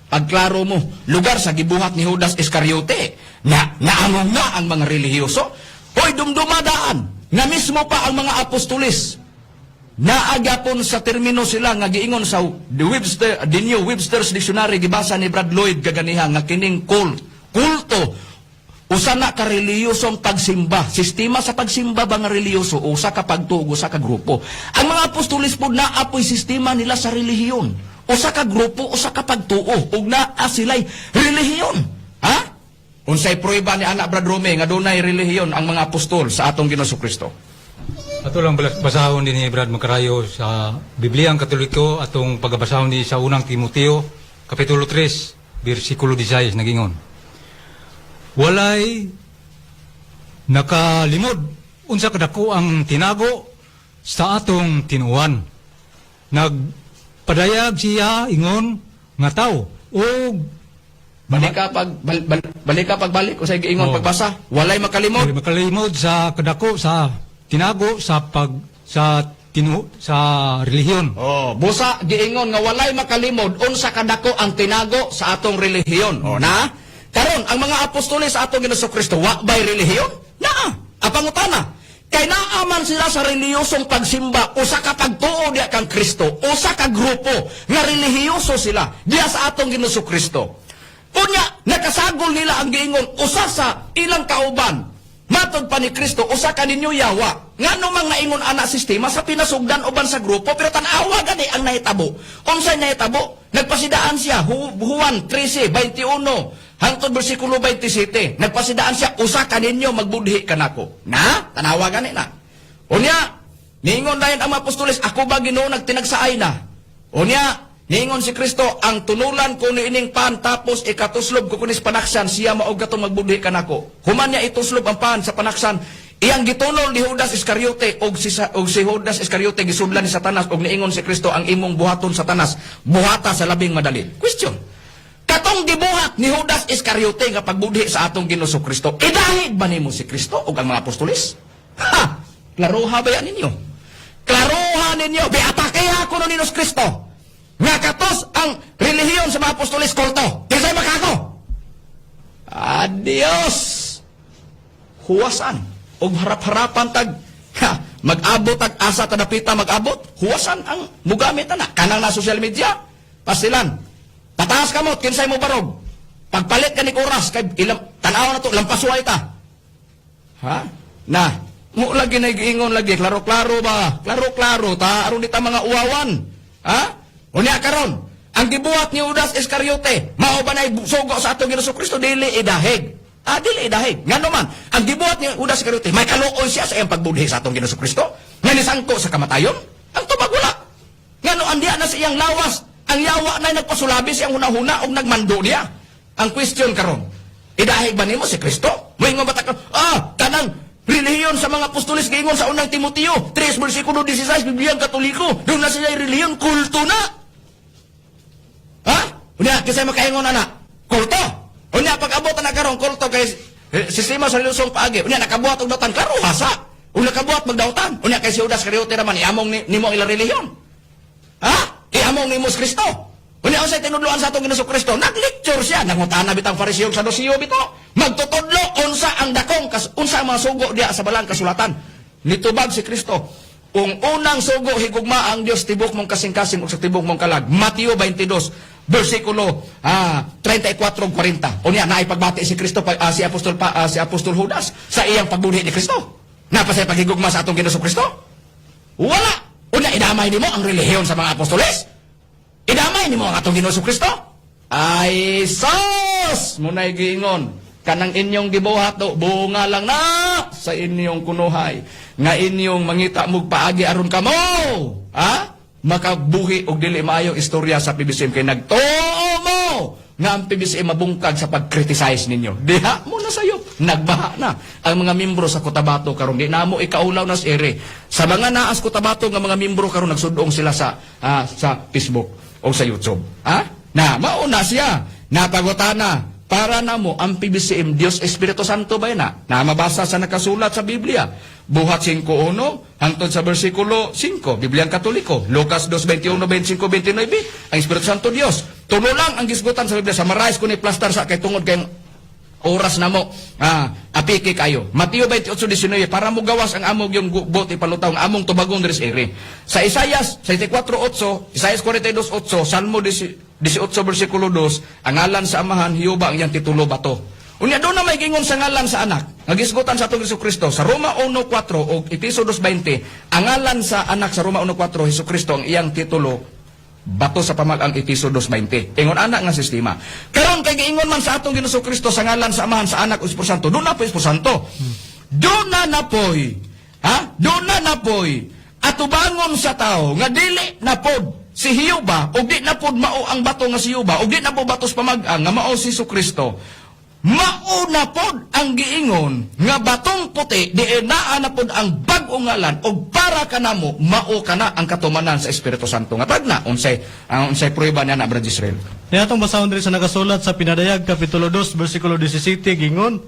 G: pagklaro mo, lugar sa gibuhat ni Judas Iscariote. Naamong nga ang mga relihiyoso. Hoy, dumdumadaan. Na mismo pa ang mga apostolis. Naagapon sa termino sila nga giingon sa the New Webster's Dictionary gibasa ni Brad Lloyd kaganiha nga kining kulto usa na ka reliyosong pagsimba, sistema sa pagsimba ba nga reliyoso usa ka pagtuo usa ka grupo. Ang mga apostolis pod naapoy sistema nila sa relihiyon. Usa ka grupo, usa ka pagtuo ug naa sila'y relihiyon. Ha? Unsay prueba ni anak Brad Rome nga dunay relihiyon ang mga apostol sa atong Ginoong Kristo?
E: Ato lang basahon din ni Brad Macarayo sa Bibliang Katoliko atong pagbasahon ni sa unang Timoteo kapitulo 3 bersikulo 16 nagingon. Walay nakalimod unsa kadako ang tinago sa atong tinuan. Nagpadayag siya ingon nga tao o
G: balik ka pagbalik o sa giingon pagbasa. Walay makalimod.
E: Walay makalimod sa kadako sa tinago sa relihiyon.
G: Oh, busa giingon nga walay makalimod unsa kadako ang tinago sa atong relihiyon. Oh, na karon ang mga apostoles sa atong Ginoong Kristo wa bay relihiyon? Naa. Apangutana. Kay naaman sila sa relihiyosong pagsimba, usa ka pagtuo diya kang Kristo, usa ka grupo nga relihiyoso sila diya sa atong Ginoong Kristo. Unya, nakasagol nila ang giingon usa sa ilang kauban. Matod pa ni Kristo, usa ka ninyo yawa. Nga namang naingon ana sistema sa pinasugdan uban sa grupo, pero tanawa gani ang nahitabo. Unsay nahitabo? Nagpasidaan siya, Juan 13:21, hangtod bersikulo 27. Nagpasidaan siya, usa ka ninyo magbudhi kanako. Na? Tanawa gani na. Unya, niingon dayon ang mga apostoles, ako ba Ginoo nagtinagsaay na? Unya, niingon si Kristo, ang tunulan ko ni ining pan, tapos ikatuslob ko kunis panaksan, siya maog katong magbudhi kanako. Human niya ituslob ang pan sa panaksan, iyang gitunol ni Judas Iscariote, og si Judas Iscariote gisudlan ni Satanas, og niingon si Kristo, ang imong buhaton Satanas, buhata sa labing madali. Question, katong gibuhat ni Judas Iscariote nga pagbudhi sa atong Ginoong Kristo, idahig ba nimo si Kristo og ang mga apostolis? Ha! Klaruha ba yan ninyo? Klaruha ninyo, biatake ako no Ginoong Kristo. Nga katos ang relihiyon sa mga apostolis kulto. Kisay makako. Adios. Huwasan. Og harap-harapan tag mag-abot tag asa tadapita mag-abot. Huwasan ang mugamit na. Kanang na social media. Pasilan. Tataas kamot, kinsay mo barog. Pagpalit ka ni Kuras, kay ilang tanaw na to, lampasuay ta. Ha? Na, mo lagi na giingon lagi, klaro-klaro ba? Klaro-klaro ta, aron dita mga uwawan. Ha? Unya karon, ang gibuhat ni Judas Iscariote, mao ba nay sugo sa atong Ginoong Kristo dili idahig. Dili idahig. Ngano man, ang gibuhat ni Judas Iscariote, may kaluoy siya sa iyang pagbudhi sa atong Ginoong Kristo. Nga nisangko sa kamatayon, ang tubag wala. Ngano andiya na sa iyang lawas, ang yawa na nagpasulabi siyang hunahuna og nagmando niya. Ang question karon, idahig ba nimo si Kristo? Moingon ba ta kanang relihiyon sa mga apostolis giingon sa unang Timoteo 3 bersikulo 16 Bibliang Katoliko, doon na sila relihiyon kulto na. Ha? Unya, kasi makaingon na kulto. Unya, pag-abot na karon kulto kay sistema sa relusong paagi. Unya, nakabuhat og dautan, klaro, hasa. Unya, nakabuhat magdautan. Unya, kay si Judas Iscariote naman, iamong nimo ilang relihiyon. Ha? Iamong nimo si Kristo. Unya, unsay tinudloan sa atong Ginoong Kristo? Nag-lecture siya. Nangutana bitang Fariseo sa Dosiyo bito. Magtutudlo, unsa ang dakong, unsa ang mga sugo diya sa balang kasulatan. Nitubag si Kristo. Kung unang sugo higugma ang Dios tibok mong kasing-kasing o sa tibok mong kalag. Mateo 22 bersikulo 34-40. Unya naipagbati si Kristo si Apostol Judas sa iyang pagbudhi ni Kristo. Napasay paghigugma sa atong Ginoong Kristo? Wala. Unya idamay nimo ang relihiyon sa mga apostoles? Idamay nimo ang atong Ginoong Kristo? Ay sos! Munay giingon, kanang inyong gibuhat do, bunga lang na sa inyong kunuhay. Nga inyong mangita mong paagi aron kamo. Ha? Makabuhi og dili maayo istorya sa PBCM kay nagtuo mo nga ang PBCM mabungkag sa pag-criticize ninyo. Diha mo na sayo. nagbaha na ang mga membro sa Cotabato karon. Di na mo ikaulaw na ere. Sa mga naas Cotabato nga mga membro karon nagsudong sila sa Facebook o sa YouTube. Na mauna siya napagutana para na mo ang PBCM Dios Espiritu Santo ba na mabasa sa nakasulat sa Biblia. Buhat 5:1 hangtod sa bersikulo 5, Bibliang Katoliko. Lucas 2:21, 25, 29, ang Espiritu Santo Dios. Tulo lang ang gisgutan sa Biblia. Summarize ko ni plaster sa kay tungod kay oras na mo apiki kayo. Mateo 28:19 para mo gawas ang among yung bot ipalutaw ang among tubagon diri sa ere. Sa Isaias 64:8, Isaias 42:8, Salmo 18 bersikulo 2, ang ngalan sa Amahan Hiyuba ang iyang titulo bato. Unya doon na may gingon sa ngalan sa anak. Nagisgutan sa atong Jesucristo sa Roma 1:4 o Efeso 2:20, ang ngalan sa anak sa Roma 1:4 Jesucristo ang iyang titulo bato sa pamagang Efeso 2:20. Ingon anak nga sistema. Karon kay giingon man sa atong Jesucristo sa ngalan sa Amahan sa anak o Espiritu Santo, doon na po Espiritu Santo. Doon na napoy. Doon na napoy. Atubangon sa tao nga dili na pod si Hiyuba og di na pod mao ang bato nga si Hiyuba og di na po batos pamagang nga mao si Jesucristo. Mauna pod ang giingon nga batong puti di naa na pod ang bag-ong ngalan og para kanamo mao kana ang katumanan sa Espiritu Santo nga tagna unsay prueba niya na Brad Israel.
F: Niatong basahon diri sa nakasulat sa Pinadayag kapitulo 2 bersikulo 17 gingon,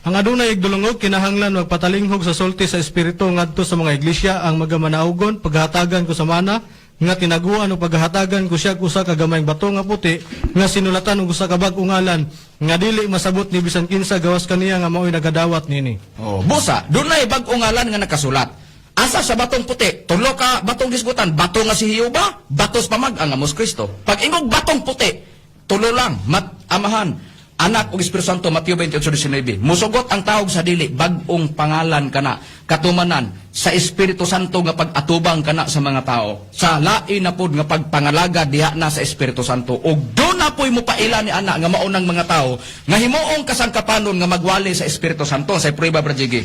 F: ang adunay igdulungog kinahanglan magpatalinghog sa sulti sa espiritu ngadto sa mga iglesia ang magamanaugon paghatagan ko sa mana nga tinaguan o paghahatagan ko siya usa ka gamayng bato nga puti nga sinulatan og usa ka bag-ong ngalan nga dili masabot ni bisan kinsa gawas kaniya nga mao'y nagadawat nini.
G: Busa, dunay bag-ong ngalan nga nakasulat. Asa sa batong puti, tulo ka batong gisgutan, bato nga si Hiyuba, batos pamag-ang nga mos Kristo. Pag ingog batong puti, tulo lang, Amahan, Anak ug Espiritu Santo, Mateo 28:19. Musugot ang tawag sa dili bag-ong pangalan kana, katumanan sa Espiritu Santo nga pag-atubang kana sa mga tao. Sa lain na pod nga pagpangalaga diha na sa Espiritu Santo. Ug do na poy mo paila ni ana nga maunang mga tao nga himuong kasangkapanon nga magwali sa Espiritu Santo. Sa prueba Brajigi.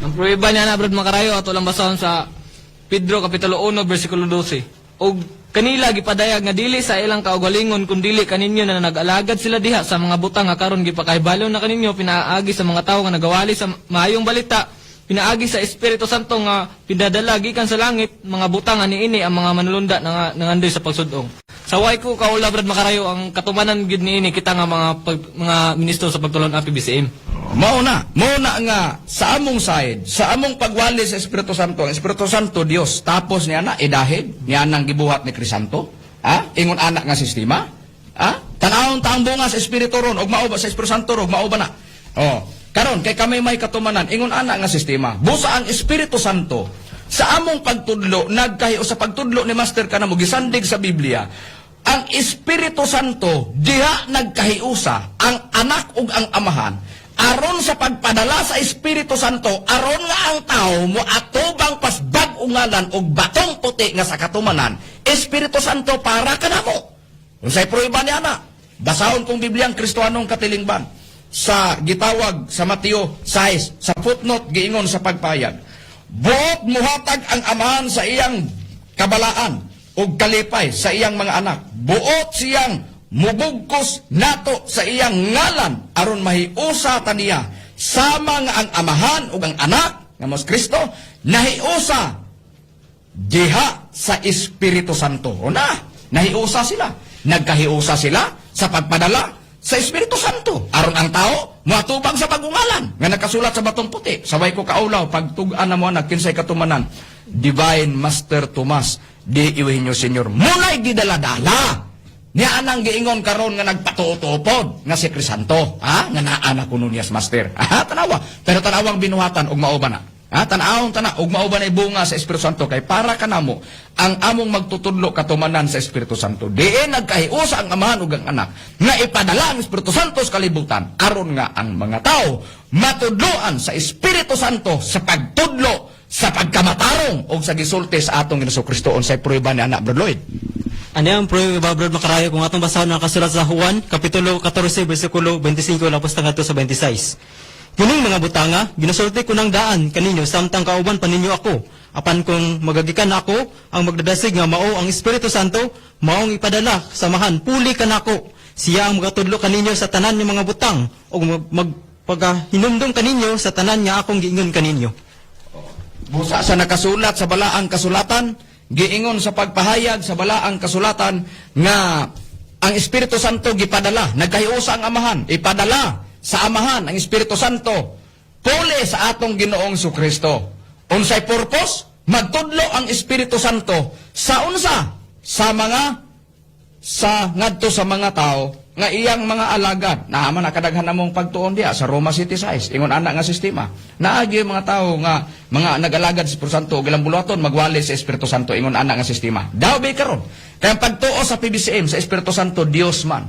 C: Ang prueba niya na Brad Makarayo ato lang basahon sa Pedro kapitulo 1 bersikulo 12. Og kanila gipadayag nga dili sa ilang kaugalingon kun dili kaninyo na nag-alagad sila diha sa mga butang nga karon gipakahibalo na kaninyo pinaagi sa mga tawo nga nagawali sa maayong balita, pinaagi sa Espiritu Santo nga pinadala gikan sa langit mga butang ani ini ang mga manulunda nga nangandoy sa pagsudong. Sa way ko kaula Brad Makarayo ang katumanan gid niini kita nga mga ministro sa pagtulon ang PBCM.
G: Mauna nga sa among side, sa among pagwali sa Espiritu Santo, ang Espiritu Santo Dios, tapos niya na idahid, niya nang gibuhat ni Krisanto, ingon anak nga sistema, tanawon taang bunga sa Espiritu ron, og mauba sa Espiritu Santo ron, mauba na. Karon kay kami may katumanan, ingon anak nga sistema, busa ang Espiritu Santo, sa among pagtudlo, nagkahiyo sa pagtudlo ni Master kanamo, gisandig sa Biblia, ang Espiritu Santo, diha nagkahiusa, ang anak ug ang amahan, aron sa pagpadala sa Espiritu Santo, aron nga ang tao mo atubang pas bag-ong ngalan og batong puti nga sa katumanan, Espiritu Santo para kanamo. Unsay prueba niya na? Basahon kong Bibliang Kristohanong katilingban sa gitawag sa Mateo 6 sa footnote giingon sa pagpayag. Buot muhatag ang amahan sa iyang kabalaan og kalipay sa iyang mga anak. Buot siyang mubugkos nato sa iyang ngalan aron mahiusa taniya sama nga ang amahan ug ang anak nga mos Kristo nahiusa diha sa Espiritu Santo. Nahiusa sila, nagkahiusa sila sa pagpadala sa Espiritu Santo aron ang tao moatubang sa pagungalan nga nakasulat sa batong puti. Sabay ko kaulaw pagtug-an na mo kinsay katumanan Divine Master Tomas di iwihinyo Senyor munay gidala-dala niya anang giingon karon nga nagpatuotopod nga si Krisanto, nga naa kuno niya Master. Tanawa, pero tanawang binuhatan og mauba na. Tanawang og mauba na bunga sa Espiritu Santo kay para kanamo ang among magtutudlo katumanan sa Espiritu Santo. Diin nagkahiusa ang amahan ug ang anak nga ipadala ang Espiritu Santo sa kalibutan aron nga ang mga tao matudloan sa Espiritu Santo sa pagtudlo sa pagkamatarong og sa gisulti sa atong Jesucristo unsay prueba ni anak Brad Lloyd.
D: Ano yung prueba Brad Makarayo kung atong basahon ang kasulat sa Juan kapitulo 14 bersikulo 25 lapos tangadto sa 26. Kining mga butanga ginasulti ko ng daan kaninyo samtang kauban pa ninyo ako. Apan kung magagikan ako ang magdadasig nga mao ang Espiritu Santo maong ipadala samahan puli kanako. Siya ang magatudlo kaninyo sa tanan ng mga butang o paghinumdum kaninyo sa tanan nga akong giingon kaninyo.
G: Busa sa nakasulat sa balaang kasulatan, giingon sa pagpahayag sa balaang kasulatan nga ang Espiritu Santo gipadala, nagkahiusa ang Amahan, ipadala sa Amahan ang Espiritu Santo, puli sa atong Ginoong Kristo. Unsay purpose? Magtudlo ang Espiritu Santo sa unsa? Ngadto sa mga tao nga iyang mga alagad. Naaman nakadaghan namong pagtuon diha sa Roma City size. Ingon ana nga sistema. Naagi mga tao nga mga nag-alagad sa Espiritu Santo gilang buluhaton magwali sa Espiritu Santo ingon ana nga sistema. Daw bay karon. Kaya pagtuo sa PBCM sa Espiritu Santo Dios man.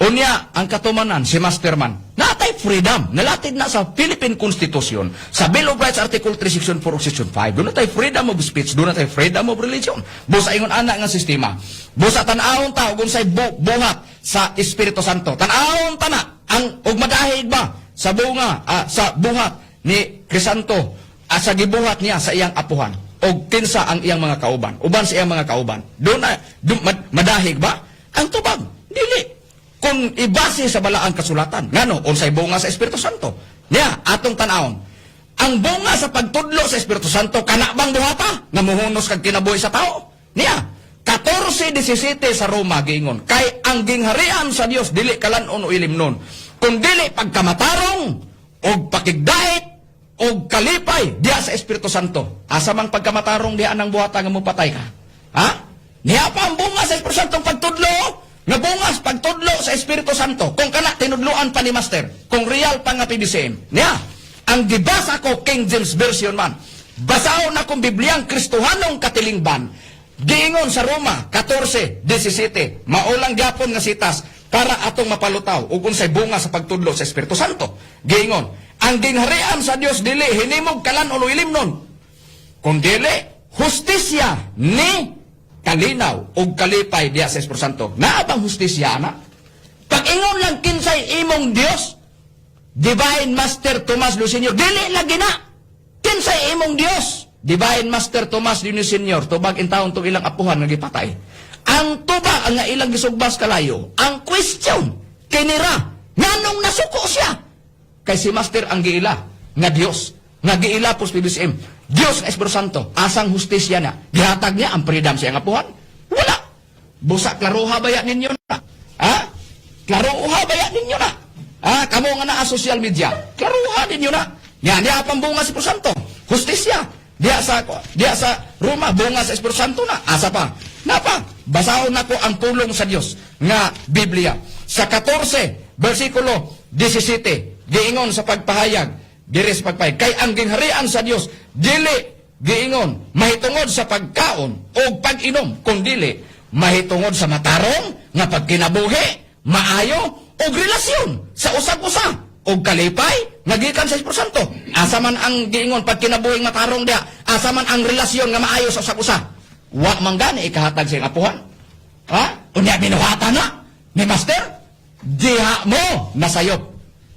G: Unya ang katumanan si Masterman. Natay freedom. Nalatid na sa Philippine Constitution, sa Bill of Rights Article 3 Section 4 Section 5. Doon natay freedom of speech, doon natay freedom of religion. Busa ingon ana nga sistema. Busa tan-awon ta ug unsay buhat sa Espiritu Santo. Tan-awon ta na ang ug madahig ba sa bunga sa buhat ni Crisanto sa gibuhat niya sa iyang apuhan og kinsa ang iyang mga kauban. Uban sa iyang mga kauban. Doon madahig ba ang tubag? Dili. Kung ibase sa balaang kasulatan, ngano unsay bunga sa Espiritu Santo. Niya atong tan-awon. Ang bunga sa pagtudlo sa Espiritu Santo kana bang buhata nga mohunos kag kinabuhi sa tao? Niya 14:17 sa Roma giingon, kay ang gingharian sa Dios dili kalan-on o ilimnon, kun dili pagkamatarong og pakigdait og kalipay diha sa Espiritu Santo. Asa mang pagkamatarong diha nang buhata nga mopatay ka? Ha? Niya pa ang bunga sa Espiritu Santo pagtudlo. Nga bungas pagtudlo sa Espiritu Santo, kung kana tinudloan pa ni Master, kung real pa nga PBCM. Niya, ang gibasa ko King James Version man, basaon akong Bibliang Kristohanong katilingban, giingon sa Roma 14:17, maulang gyapon nga sitas para atong mapalutaw ug unsay bunga sa pagtudlo sa Espiritu Santo. Giingon, ang gingharian sa Dios dili hinimog kalan-on o ilimnon, kung dili hustisya ni kalinaw o kalipay diya sa Espiritu Santo. Naabang hustisya na? Pag-ingon lang kinsay imong Dios, Divine Master Tomas Lu Senior, dili lagi na. Kinsay imong Dios, Divine Master Tomas Lu Senior, tubag in taon itong ilang apuhan nga gipatay. Ang tubag ang nga ilang gisugbas kalayo, ang question, kinira, nganong nasuko siya? Kay si Master ang giila, nga Dios, nga giila po sa PBCM, Diyos nga Espiritu Santo, asang hustisya na. Gihatag niya ang freedom sa iyang apuhan? Wala. Busa, klaruha baya ninyo na. Ha? Klaruha baya ninyo na. Ha? Kamo nga na social media, klaruha ninyo na. Yan, diya pang bunga sa Espiritu Santo. Hustisya. Diya sa Roma, bunga sa Espiritu Santo na. Asa pa? Napa? Basahon na ko ang pulong sa Diyos nga Biblia. Sa 14, versikulo 17, giingon sa pagpahayag, diri sa pagpahayag, kay ang gingharian sa Dios dili giingon mahitungod sa pagkaon o pag-inom, kung dili mahitungod sa matarong nga pagkinabuhi, maayo o relasyon sa usag-usa o kalipay nga gikan sa Espiritu Santo. Asa man ang giingon pagkinabuhi matarong dia, asa man ang relasyon nga maayo sa usag-usa, wa man gani ikahatag sa iyang apuhan. Ha? Unya binuhatan na ni Master, diha mo nasayop.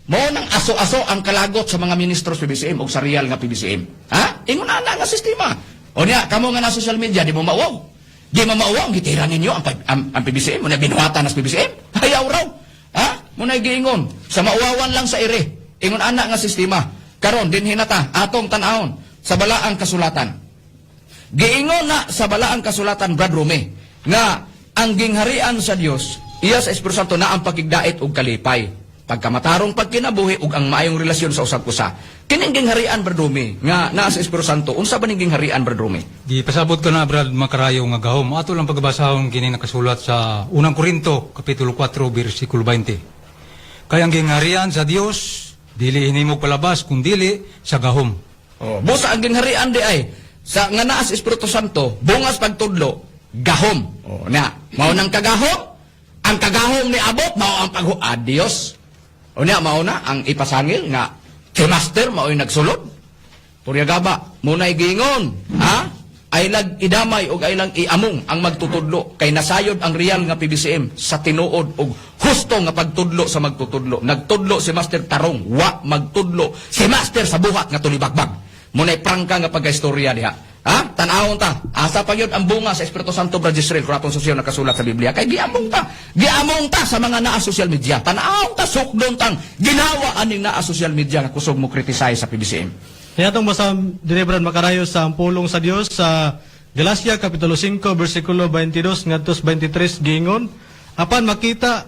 G: Mo nang aso-aso ang kalagot sa mga ministros PBCM o sa real nga PBCM. Ha? Ingon na nga sistema. O niya, kamo nga na social media, di mo mauwaw. Di mo mauwaw, gitira ninyo ang PBCM. Muna binuhatan nas PBCM. Hayaw raw. Ha? Muna giingon. Sa mauwawan lang sa ere. Ingon ana nga sistema. Karon din hinata, atong tanahon sa balaang kasulatan. Giingon na sa balaang kasulatan, Brad Rome, nga ang gingharian sa Dios, iya sa Espiritu Santo na ang pagigdait ug kalipay. Pagkamatarong pagkinabuhi ug ang maayong relasyon sa usag-usa. Kining gingharian Bradrome nga naa sa Espiritu Santo, unsa ba ning gingharian Bradrome?
E: Di pasabot ko na Brad Makarayo nga gahom. Ato lang pagbasahon kini nakasulat sa unang Korinto kapitulo 4 bersikulo 20. Kay ang gingharian sa Dios dili hinimog palabas kung dili sa gahom.
G: Oh, busa ang gingharian di ay sa nga naa sa Espiritu Santo, bungas pagtudlo, gahom. Oh, na mao nang kagahom. Ang kagahom ni abot mao ang Dios. O niya, mao na, ang ipasangil nga, si Master, mao'y nagsulod. Puryagaba, muna'y giingon, ha? Ay lag idamay o ay lang iamong ang magtutudlo. Kay nasayod ang real nga PBCM sa tinuod o husto nga pagtudlo sa magtutudlo. Nagtudlo si Master tarong, wa magtudlo si Master sa buhat nga tulibagbag. Muna'y prangka nga pagka-istorya diha. Ha? Tanawon ta. Asa pa yun ang bunga sa Espiritu Santo, Brad Israel, kung atong susiyo nakasulat sa Biblia. Kay giamong ta. Giamong ta sa mga naa social media. Tanawon ta, sukdon tang ginawa aning naa social media nga kusog mo criticize sa PBCM.
F: Kaya itong basa dire Brad Macarayo sa pulong sa Dios sa Galacia Kapitulo 5 versikulo 22 ngadtos 23 giingon, apan makita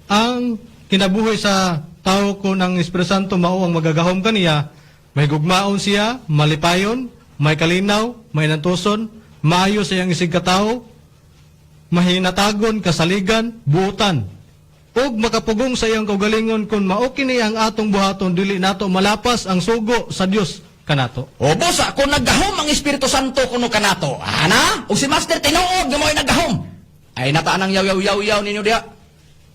F: ang kinabuhi sa tao ko ng Espiritu Santo mao ang magagahom kaniya, may gugmaon siya, malipayon, may kalinaw, may nantuson, maayo sa iyang isig katao, mahinatagon, kasaligan, buutan. Ug makapugong sa iyang kaugalingon kung mao kini ang atong buhaton, dili nato malapas ang sugo sa Dios kanato.
G: O bosa, kung naggahom ang Espiritu Santo kuno kanato, ana? O si Master tinuod nga mo'y naggahom. Ay nataan ang yaw-yaw-yaw ninyo diya.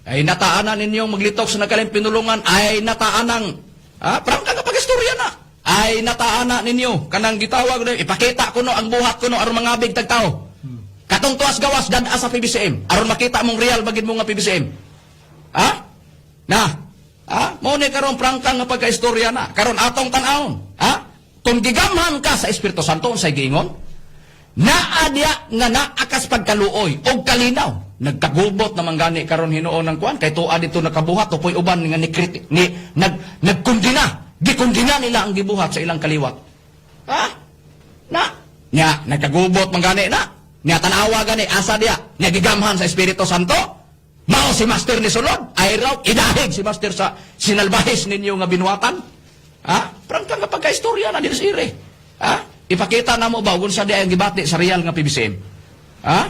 G: Ay nataan na ninyong maglitok sa nagkaling pinulungan. Ay nataan ang, parang kagapag-istorya na. Ay nataan na ninyo, kanang gitawag na, ipakita ko no, ang buhat ko no, aron mangabig tagtao. Katong tuwas gawas, dada sa PBCM. Aron makita mong real, bagid mo nga PBCM. Ha? Mo ni karon prangkang nga pagka-istorya na. Karon atong tan-awon. Ha? Kung gigamhan ka sa Espiritu Santo, unsay giingon? Naadya nga naakas pagkaluoy o kalinaw. Nagkagubot naman gani karon hinuon ng kuan, kay tuwa dito nakabuhat, tupoy uban nga nagkundina. Gikundina nila ang gibuhat sa ilang kaliwat. Ha? Nya, nagkagubot man gani na. Nya, tanawa gani, asa diya. Nya, gigamhan sa Espiritu Santo. Mao si Master ni Sulod. Ay raw, idahig si Master sa sinalbahis ninyo nga binuatan. Ha? Prangkang nga pagka-istorya na din sire. Ha? Ipakita na mo ba, kung sa diya ang gibati sa real nga PBCM. Ha?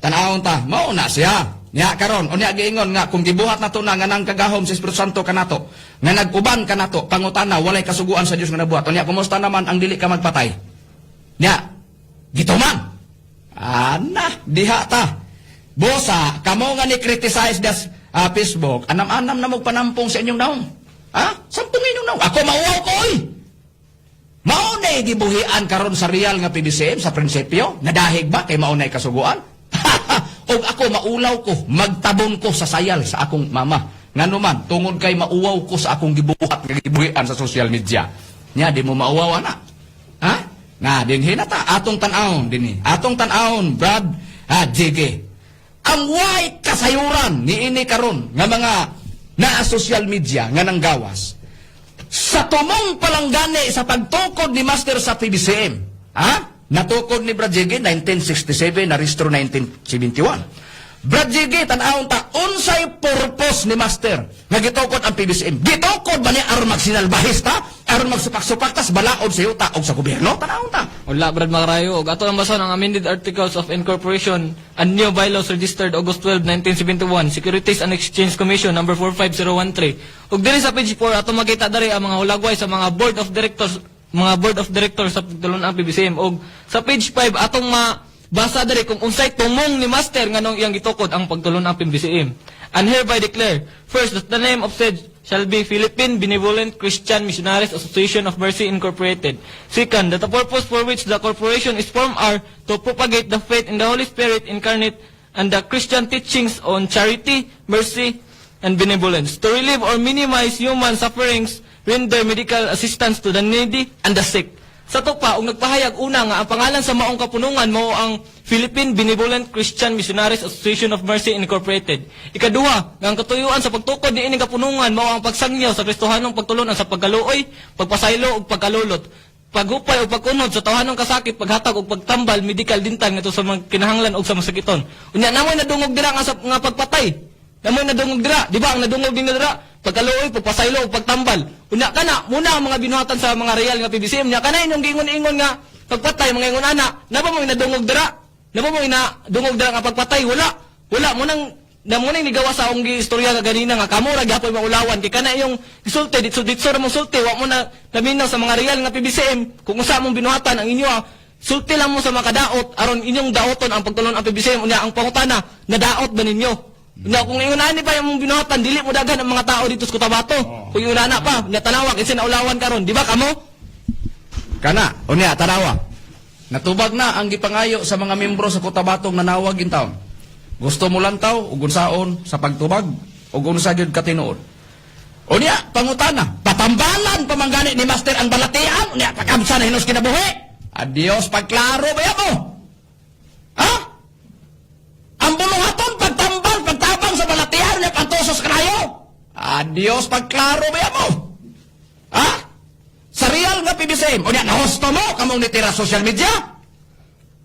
G: Tanawon ta, mao na siya. Nya karon, unya giingon nga kung gibuhat nato na nga nang kagahom sa Espiritu Santo kanato, nga nag-uban kanato, pangutana walay kasuguan sa Dios nga nabuhat. Unya kumusta naman ang dili ka magpatay? Nya, gituman. Diha ta. Bosa, kamo nga ni criticize das Facebook, anam-anam na magpanampong sa inyong naong. Ha? Sampung inyong naong. Ako mauwaw ko oy. Maunay gibuhian karon sa real nga PBCM sa prinsipyo, nadahig ba kay maunay kasuguan? Og ako maulaw ko, magtabon ko sa sayal sa akong mama. Ngano man, tungod kay mauwaw ko sa akong gibuhat nga gibuhian sa social media. Nya, di mo mauwaw na. Ha? Nga, din hinata, atong tan-aon, din atong tan-aon, Brad, JG. Ang way kasayuran ni ini karon nga mga na social media nga nang gawas. Sa tumong palanggani sa pagtukod ni Master sa PBCM, ha? Natukod ni Brad Jiggy 1967, naristro 1971. Brad Jiggy, tanawon ta, unsay purpose ni Master nga gitukod ang PBCM? Gitukod ba niya aron magsinalbahis ta? Aron magsupak-supak tas balaod sa yuta o sa gobyerno? Tanawon ta.
C: Wala, Brad Macarayo. Og ato ang bason ang amended Articles of Incorporation and new bylaws registered August 12, 1971, Securities and Exchange Commission number 45013. Og diri sa page 4 ato makita dari ang mga hulagway sa mga board of directors sa pagtulon ang PBCM. Og sa page 5 atong basa dari kung unsay tumong ni Master nganong iyang gitukod ang pagtulon ang PBCM. And hereby declare, first, that the name of said shall be Philippine Benevolent Christian Missionaries Association of Mercy Incorporated. Second, that the purpose for which the corporation is formed are to propagate the faith in the Holy Spirit incarnate and the Christian teachings on charity, mercy, and benevolence, to relieve or minimize human sufferings, render medical assistance to the needy and the sick. Sa to pa, ug nagpahayag una nga ang pangalan sa maong kapunungan mao ang Philippine Benevolent Christian Missionaries Association of Mercy Incorporated. Ikaduha, nga ang katuyuan sa pagtukod ni ining kapunungan mao ang pagsangyaw sa Kristohanong pagtulunan sa pagkaluoy, pagpasaylo ug pagkalulot, paghupay ug pagkunod sa tawhanong kasakit, paghatag ug pagtambal medical dental ngadto sa mga kinahanglan ug sa masakiton. Unya namoy nadungog dira nga pagpatay. Namoy nadungog dira, di ba ang nadungog din dira? Pagkaluoy, pagpasaylo, pagtambal. Unya kana, muna ang mga binuhatan sa mga real nga PBCM. Unya kana inyong giingon-ingon nga pagpatay, mga ingon ana. Naba mo nadungog dira? Naba mo nadungog dira nga pagpatay? Wala. Wala mo nang nigawa sa akong istorya nga ganina nga kamo ra gyapon maulawan kay kana iyong isulti ditso ra mo sulti wa mo na naminaw sa mga real nga PBCM kung unsa mong binuhatan ang inyo sulti lang mo sa mga kadaot aron inyong daoton ang pagtulon ang PBCM. Unya ang pangutana, nadaot ba ninyo? Na kung ingunani pa yung binuhatan, dili mo dagan ang mga tao dito sa Cotabato. Kung ingunana pa, unya tanawag, kasi naulawan karon, di ba kamo?
G: Kana, unya tanawa. Natubag na ang gipangayo sa mga membro sa Cotabato nga nawag in taon. Gusto mo lang taw, ug unsaon sa pagtubag, ug unsa gyud katinuod. Unya, pangutana, patambalan pamanggani ni Master ang balatian, unya pakamsa na hinos kinabuhi. Adios pagklaro ba mo? Ha? Ang buluhaton pagtambal, pagtabang sa balatihan niya pantosos kanayo. Adios pagklaro ba mo? Ha? Sa real nga PBCM, o niya, nahosto mo, kamong nitira social media?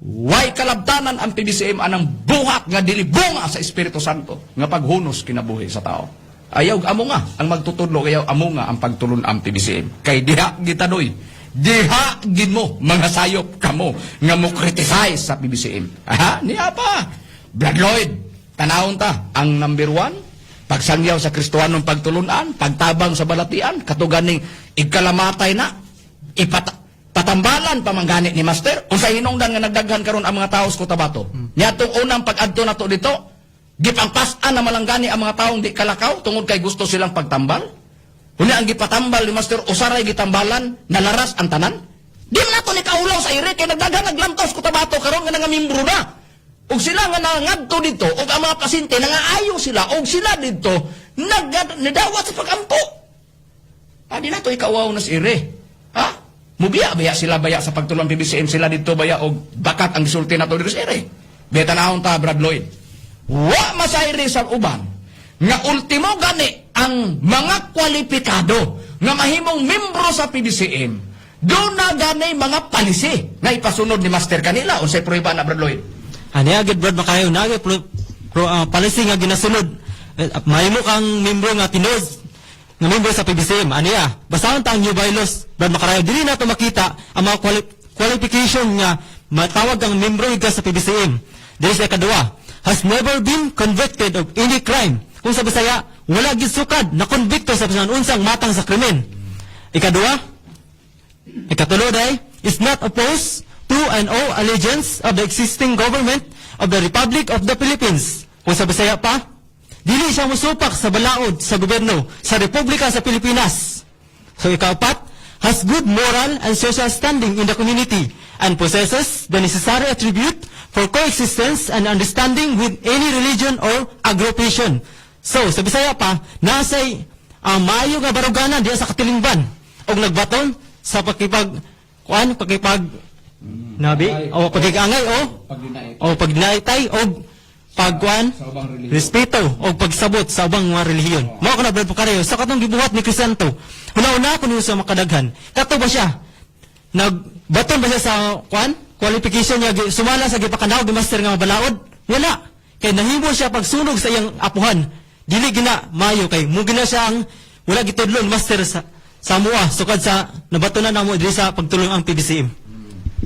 G: Way kalabtanan ang PBCM anang buhat nga dilibunga sa Espiritu Santo nga paghunos kinabuhi sa tao. Ayaw amo nga ang magtutudlo, ayaw amo nga ang pagtulon ang PBCM. Kay diha gitadoy, diha gid mo mga sayop kamo nga mo criticize sa PBCM. Aha, niya pa. Brad Lloyd, tanawon ta ang number 1, pagsangyaw sa Kristohanong pagtulunan, pagtabang sa balatian, katuganing igkalamatay na, patambalan pamanggani ni Master, o sa hinungdan nga nagdaghan karon ang mga tao sa Cotabato. Niya itong unang pag-adto na to dito, gipangpasan na malanggani ang mga taong di kalakaw, tungod kay gusto silang pagtambal. Una ang gipatambal ni Master, usaray gitambalan, nalaras ang tanan. Di man nato ni kaulaw sa iri, kay nagdaghan naglantos Cotabato, karon nga nangamimbro na. Og sila nga nangadto dito, og ang mga pasyente nangaayo sila, og sila dito nidawat sa pagampo. Di na to ikawaw na si ire. Ha? Mubiya baya sila baya sa pagtulong PBCM sila dito baya og bakat ang gisulti na to dito si ire. Beta naon ta Brad Lloyd. Wa masayri sa uban nga ultimo gani ang mga kwalipikado nga mahimong membro sa PBCM. Do na gani mga palisi nga ipasunod ni Master kanila unsay prueba na Brad Lloyd.
D: Ani agad Brad Makayo na policy nga ginasunod. Mahimo kang membro nga tinud nga membro sa PBCM. Aniya, basahan ta ang new bylaws, Brad Makarayo. Dili na ito makita ang mga qualification nga matawag ang membro ka sa PBCM. Dili sa kadua, has never been convicted of any crime. Kung sa Bisaya, wala gisukad na konbikto sa unsang matang sa krimen. Ikadua, ikatulo day, is not opposed to and owe allegiance of the existing government of the Republic of the Philippines. Kung sa Bisaya pa, dili siya musupak sa balaod sa gobyerno sa Republika sa Pilipinas. So ikaapat, has good moral and social standing in the community and possesses the necessary attribute for coexistence and understanding with any religion or aggregation. So sa Bisaya pa, nasay maayo nga baruganan diya sa katilingban og nagbaton sa pakipag nabi o pagigangay o pagdinaitay o pagkuan, respeto o pagsabot sa ubang mga relihiyon. Mao kana Brad Pacarayo sa katong gibuhat ni Crisanto. Una-una kuno sa makadaghan. Kato ba siya? Nagbaton ba siya sa kuan? Qualification niya sumala sa gipakanaw ni Master nga balaod? Wala. Kay nahimo siya pagsunog sa iyang apuhan. Dili gina mayo kay mo gina siya ang wala gitudlon Master sa mua sukad sa nabatonan namo diri sa pagtulong ang PBCM.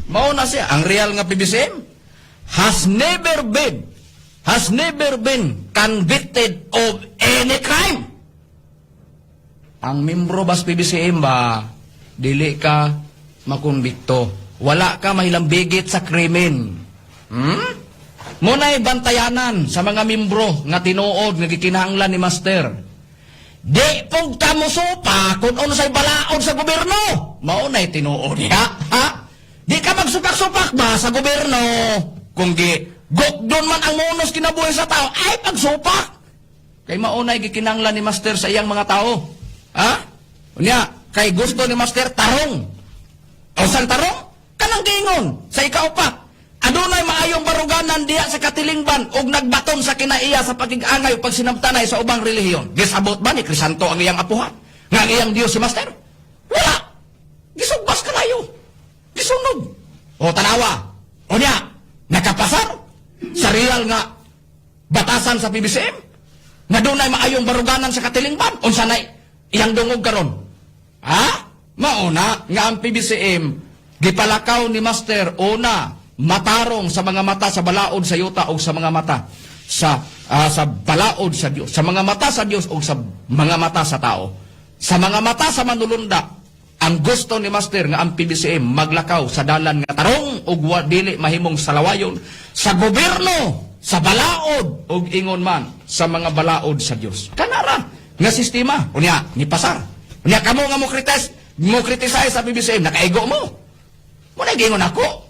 G: Mao na siya ang real nga PBCM has never been convicted of any crime. Ang membro bas PBCM ba, dili ka makonbikto. Wala ka mahilambigit sa krimen. Muna'y bantayanan sa mga membro nga tinuod nga gikinahanglan ni Master. Di pong kamusupa kung ano sa'y balaod sa gobyerno. Mauna'y tinuod niya. Ha? Di ka magsupak-supak ba sa gobyerno? Kung doon man ang munos kinabuhi sa tao, ay pagsupak. Kay maunay gikinanglan ni Master sa iyang mga tao. Ha? Unya, kay gusto ni Master tarong. O sang tarong? Kanang gingon sa ikaupat. Adunay maayong baruganan diya sa katilingban ug nagbaton sa kinaiya sa pagigangay ug pagsinabtanay sa ubang relihiyon. Gisabot ba ni Crisanto ang iyang apuhan? Nga ang iyang Dios si Master? Wala. Gisugbas kalayo. Gisunod. O tanawa. Unya, nakapasar sa real nga batasan sa PBCM nga dunay maayong baruganan sa katilingban unsa nay iyang dungog karon. Ha? Mauna nga ang PBCM gipalakaw ni Master una matarong sa mga mata sa balaod sa yuta o sa mga mata sa balaod sa Dios, sa mga mata sa Dios o sa mga mata sa tao. Sa mga mata sa manulunda, ang gusto ni Master nga ang PBCM maglakaw sa dalan nga tarong ug dili mahimong salawayon sa gobyerno, sa balaod ug ingon man sa mga balaod sa Dios. Kanara nga sistema unya ni pasar. Unya kamo nga mo criticize sa PBCM, nakaigo mo. Muna gingon ako.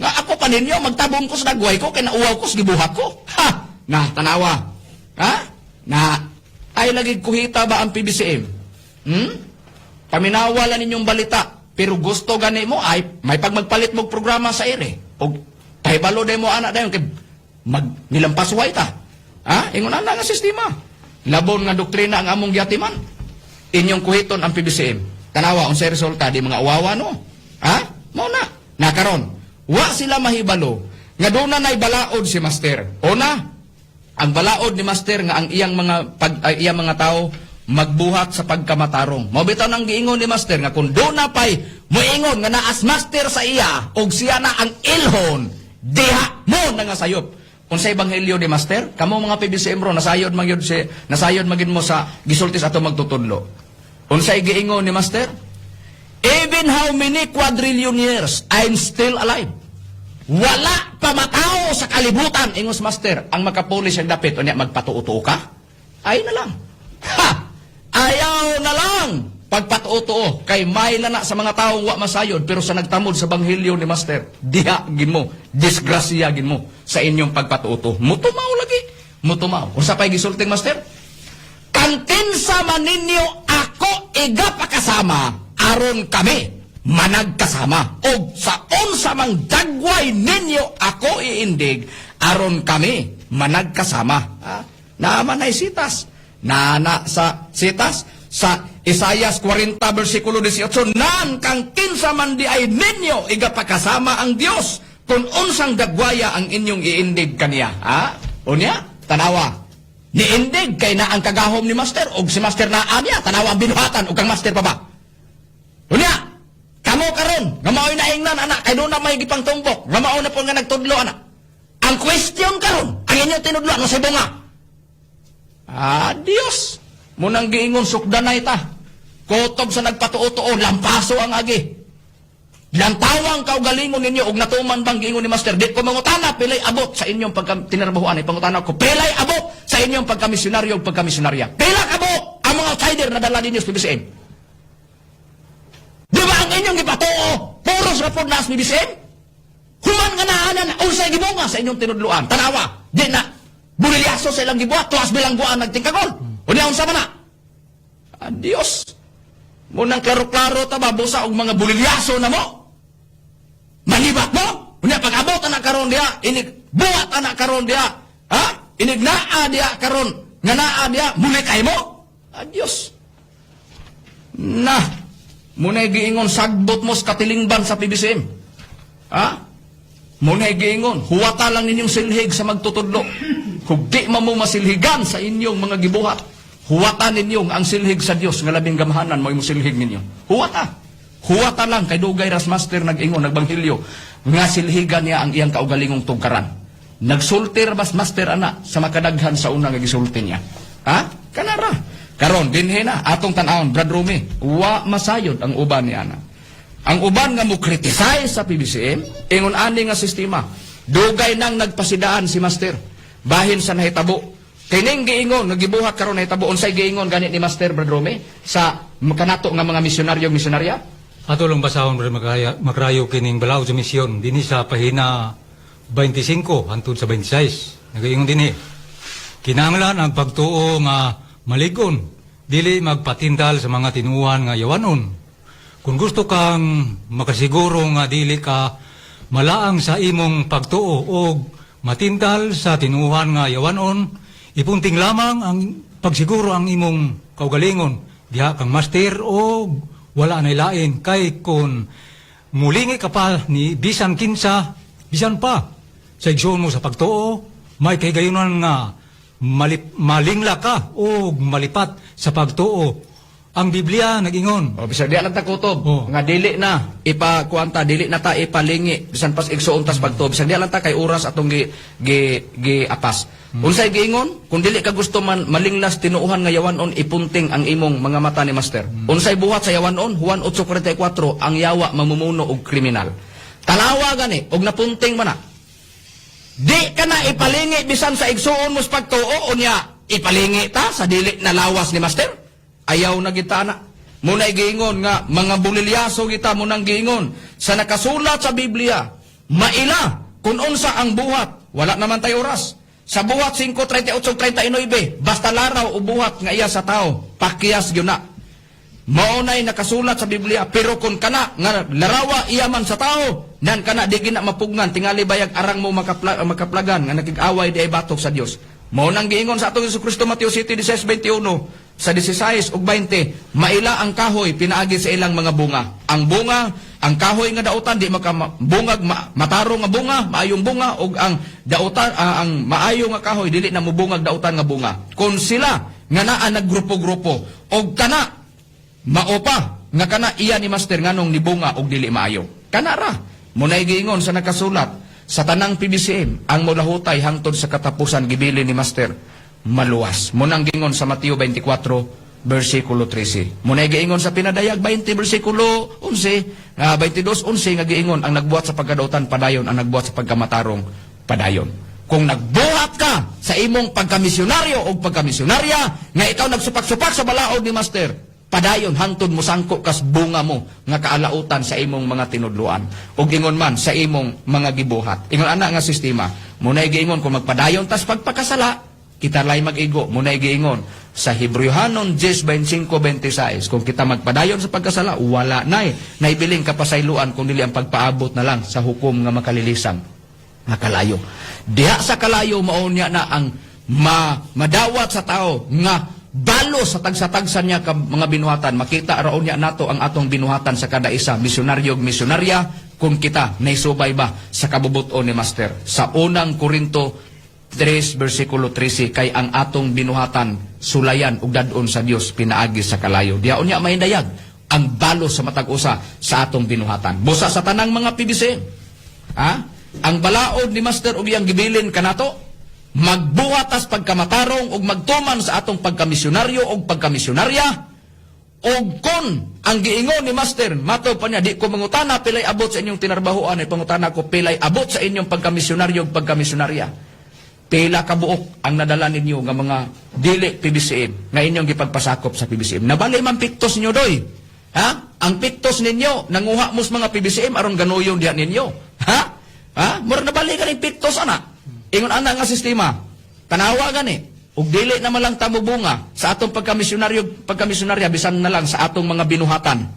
G: Nga ako pa ninyo, magtabong ko sa dagway ko, kaya nauwaw ko sa gibuhat ko. Ha! Na, tanawa. Ha? Na, ay lagi kuhita ba ang PBCM? Paminawala ninyong balita pero gusto gani mo ay may pagmagpalit mo programa sa ere. O tahibalo day mo anak dayon kay nilampasuway ta. Ha? Ingon ana nga sistema. Labon nga doktrina ang among giatiman. Inyong kuhiton ang PBCM. Tanawa unsay resulta di mga uwawa no. Ha? Mao na. Nakaron, wa sila mahibalo nga doon na balaod si Master. Una, ang balaod ni Master nga ang iyang mga tao magbuhat sa pagkamatarong. Mabitaw nang giingon ni Master nga kung doon na pa'y moingon nga naas Master sa iya og siya na ang ilhon, diha mo na nga sayop. Unsay ebanghelyo ni Master? Kamo mga PBCM ro nasayod magid mo sa gisultis ato magtutudlo. Unsay giingon ni Master? Even how many quadrillion years I'm still alive. Wala pa matao sa kalibutan, ingos Master, ang makapulis ang dapit o niya magpatuo-tuo ka? Ay na lang. Ha! Ayaw na lang pagpatuo-tuo kay may na sa mga taong wa masayod pero sa nagtamod sa banghilyo ni Master, diha gin mo, disgrasya gin mo sa inyong pagpatuo-tuo. Mutumaw lagi. Mutumaw. Kung sa pa'y gisulting Master, kantinsa man ninyo ako iga pakasama, aron kami managkasama. O sa unsa mang dagway ninyo ako iindig, aron kami managkasama. Naaman ay sitas. Nana sa sitas, sa Isaias 40 versikulo 18, nan kang kinsa man di ay ninyo, iga pakasama ang Dios, kung unsang dagwaya ang inyong iindig kaniya. Unya, tanawa. Niindig kay na ang kagahom ni Master, o si Master na niya, tanawa binuhatan, o kang Master pa ba? Unya, kamo karon, nga mao'y naingnan, anak, kay doon na may gipang tumbok, nga mao'y na po nga nagtudlo, anak. Ang question karon, ang inyong tinudlo, ano sa bunga? Diyos, munang giingon, sukdanay ta. Kotob sa nagpatuo-tuo, lampaso ang agi. Lantawang kaugalingon ninyo, og natuman bang giingon ni Master, di ko mangutana, pilay abot sa inyong pagka-tinarbahuan, ay pangutana ko, pilay abot sa inyong pagkamisyonaryo o pagkamisyonarya. Pilay abot ang mga outsider na dala ninyo sa PBCM. Di ba ang inyong ipatuo, puros rapod na sa PBCM? Human nga naanan, unsay gibunga sa inyong tinudluan. Tanawa, di na, bulilyaso sa ilang gibuhat, tuwas bilang buwan nagtingkagol. O niya, unsa man na? Diyos, munang klaro-klaro ta ba, busa og mga bulilyaso na mo? Manibat mo? O niya, pag-abot anak karon diya, inig buhat anak karon diya, inig naa diya karon, nga naa diya, mulikay mo? Diyos. Munay giingon, sagbot mo sa katilingban sa PBCM. Munay giingon, huwata lang ninyong silhig sa magtutudlo. Kung di mo masilhigan sa inyong mga gibuhat, huwata ninyong ang silhig sa Dios nga labing gamahanan mo silhig ninyo. Huwata. Huwata lang kay dugay ras Master nag-ingon, nagbanghilyo, nga silhigan niya ang iyang kaugalingong tungkaran. Nagsultir bas Master ana sa makadaghan sa una nga gisulti niya. Kanara. Karon dinhi na atong tan-awon, Brad Rumi, wa masayod ang uban ni ana. Ang uban nga mo criticize sa PBCM, ingon ani nga sistema. Dugay nang nagpasidaan si Master. Bahin sa nahitabo. Kining giingon, nagibuhat karon nahitabo, unsay giingon ganit ni Master Brad Rumi sa kanato nga mga misyonaryo-misyonarya?
E: Ato lang basahon Brad Macrayo kining balaod sa misyon dinhi sa pahina 25 hangtod sa 26. Nagaingon dinhi. Kinahanglan ang pagtuo nga maligon, dili magpatintal sa mga tinuan nga yawanon. Kung gusto kang makasiguro nga dili ka malaang sa imong pagtuo o matintal sa tinuhan nga yawanon, ipunting lamang ang pagsiguro ang imong kaugalingon. Diha kang Master o wala nay lain kay kun mulingi ka pa ni bisan kinsa, bisan pa sa igsoon mo sa pagtuo, may kahigayunan nga malingla ka o malipat sa pagtuo. Ang Biblia nag-ingon.
G: Bisag di lang ta kutob. Nga dili na ipakuanta, dili na ta ipalingi bisan pas igsoon tas pagtuo. Bisag di lang ta kay oras atong gi apas. Unsay giingon? Kung dili ka gusto man malinglas tinuuhan nga yawanon, ipunting ang imong mga mata ni Master. Unsay buhat sa yawanon? Juan 8:44, ang yawa mamumuno og kriminal. Tanawa gani og napunting man na. Di ka na ipalingi bisan sa igsuon mo sa pagtuo, unya ipalingi ta sa dili na lawas ni Master? Ayaw na kita na. Muna'y giingon nga, mga bulilyaso kita munang giingon, sa nakasulat sa Biblia, maila, kung unsa ang buhat, wala naman tayo oras. Sa buhat 5:38-39, basta laraw o buhat nga iya sa tao, pakiyas yun na. maunay nakasulat sa Biblia, pero kung kana nga larawa iyaman sa tao, nan kana di gina mapugnan tingali bayag arang mo makaplagan nga nakig-away di ay batok sa Dios. Mao nang giingon sa atong Jesucristo Mateo 7:16-21 sa 16 ug 20, maila ang kahoy pinaagi sa ilang mga bunga. Ang bunga, ang kahoy nga dautan di makabungag matarong nga bunga, maayong bunga, ug ang dautan ang maayo nga kahoy dili na mubungag dautan nga bunga. Kung sila nga naa naggrupo-grupo og kana maopa nga kana iya ni master nganong ni bunga og dili maayo. Kana ra munay giingon sa nakasulat sa tanang PBCM ang molahutay hangtod sa katapusan gibili ni master maluwas. Munang giingon sa Mateo 24 versikulo 13. Munay giingon sa pinadayag 20 versikulo 11, 22:11 nga giingon ang nagbuhat sa pagkadautan padayon, ang nagbuhat sa pagkamatarong padayon. Kung nagbuhat ka sa imong pagkamisyonaryo o pagkamisyonarya nga ikaw nagsupak-supak sa balaod ni master, padayon hangtod mo sangko kas bunga mo nga kaalautan sa imong mga tinudluan ug ingon man sa imong mga gibuhat. Ingon ana nga sistema, munay giingon kung magpadayon tas pagpakasala kita lay mag-igo, munay giingon sa Hebrewhanon 10:25-26, kung kita magpadayon sa pagkasala, wala naibiling kapasayloan kung dili ang pagpaabot na lang sa hukom nga makalilisan, nga kalayo. Diha sa kalayo maunya na ang madawat sa tao nga balo sa tagsa-tagsa niya ka mga binuhatan. Makita raon niya nato ang atong binuhatan sa kada isa, misyonaryo ug misyonarya, kung kita naisubay ba sa kabubuton ni master. Sa unang Korinto 3 versikulo 13, kay ang atong binuhatan sulayan ug dadon sa Dios pinaagi sa kalayo. Diaon niya mahindayag ang balo sa matag usa sa atong binuhatan. Busa sa tanang mga PBC, ang balaod ni master ug iyang gibilin kanato magbuhat as pagkamatarong ug magtuman sa atong pagkamisyonaryo ug pagkamisyonarya. Og kon ang giingon ni master mato pa niya, di ko mangutana pilay abot sa inyong tinarbahoan, ay pangutana ko pilay abot sa inyong pagkamisyonaryo ug pagkamisyonarya. Pila ka buok ang nadala ninyo nga mga dili PBCM nga inyong gipagpasakop sa PBCM. Nabali man piktos ninyo doy. Ang piktos ninyo nanguha mos mga PBCM aron ganuyon diha ninyo. Mura nabali ka ning piktos ana. Ingon ana nga sistema. Tanawa gani ug dili na malang tamubunga sa atong pagkamisyonarya bisan na lang sa atong mga binuhatan.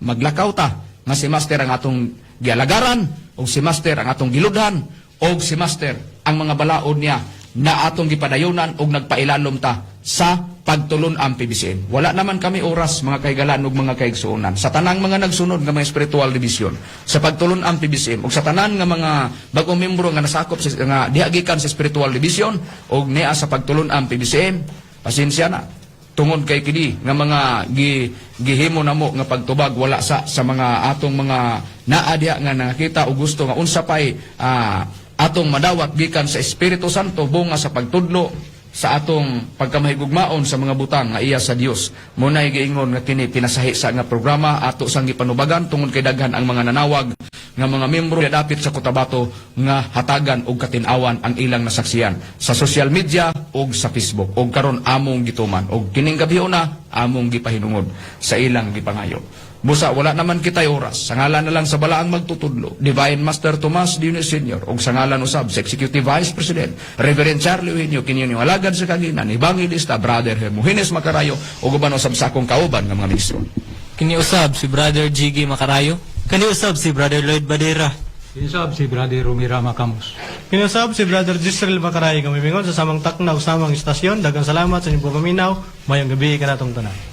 G: Maglakaw ta nga si master ang atong gialagaran ug si master ang atong giludhan ug si master ang mga balaod niya na atong gipadayunan ug nagpailalom ta sa pagtulon ang PBCM. Wala naman kami oras mga kaigalan ug mga kaigsuonan sa tanang mga nagsunod nga mga spiritual division sa pagtulon ang PBCM ug sa tanan nga mga bagong membro nga nasakop nga diha gikan sa spiritual division ug niya sa pagtulon ang PBCM. Pasensya na tungod kay kini nga mga gihimo namo nga pagtubag wala sa mga atong mga naa diha nga nakita ug gusto nga unsa pay atong madawat gikan sa Espiritu Santo bunga sa pagtudlo sa atong pagkamahigugmaon sa mga butang nga iya sa Dios. Munay giingon nga kini pinasahi sa nga programa ato sang gipanubagan tungod kay daghan ang mga nanawag nga mga membro dapit sa Cotabato nga hatagan og katin-awan ang ilang nasaksiyan sa social media ug sa Facebook. Og karon among gituman og kining gabiho na among gipahinungod sa ilang gipangayo. Busa, wala naman kitay oras. Sa ngalan na lang sa balaang magtutudlo, Divine Master Tomas Dionis Sr. o sa ngalan usab sa Executive Vice President, Reverend Charlie Eugenio, kinyong alagad sa kanginan, Evangelista, Brother Hermogenes Macarayo, o guban usab sa akong kauban ng mga ministro.
C: Kiniusab si Brother Jiggy Macarayo.
D: Kaniusab si Brother Lloyd Badera.
E: Kinisab si Brother Romira Macamos.
F: Kinusab si Brother Gisrel Macarayo kami mingon sa samang takna ug samang istasyon. Daghang salamat sa inyong paminaw. Mayong gabi kanatong tanan.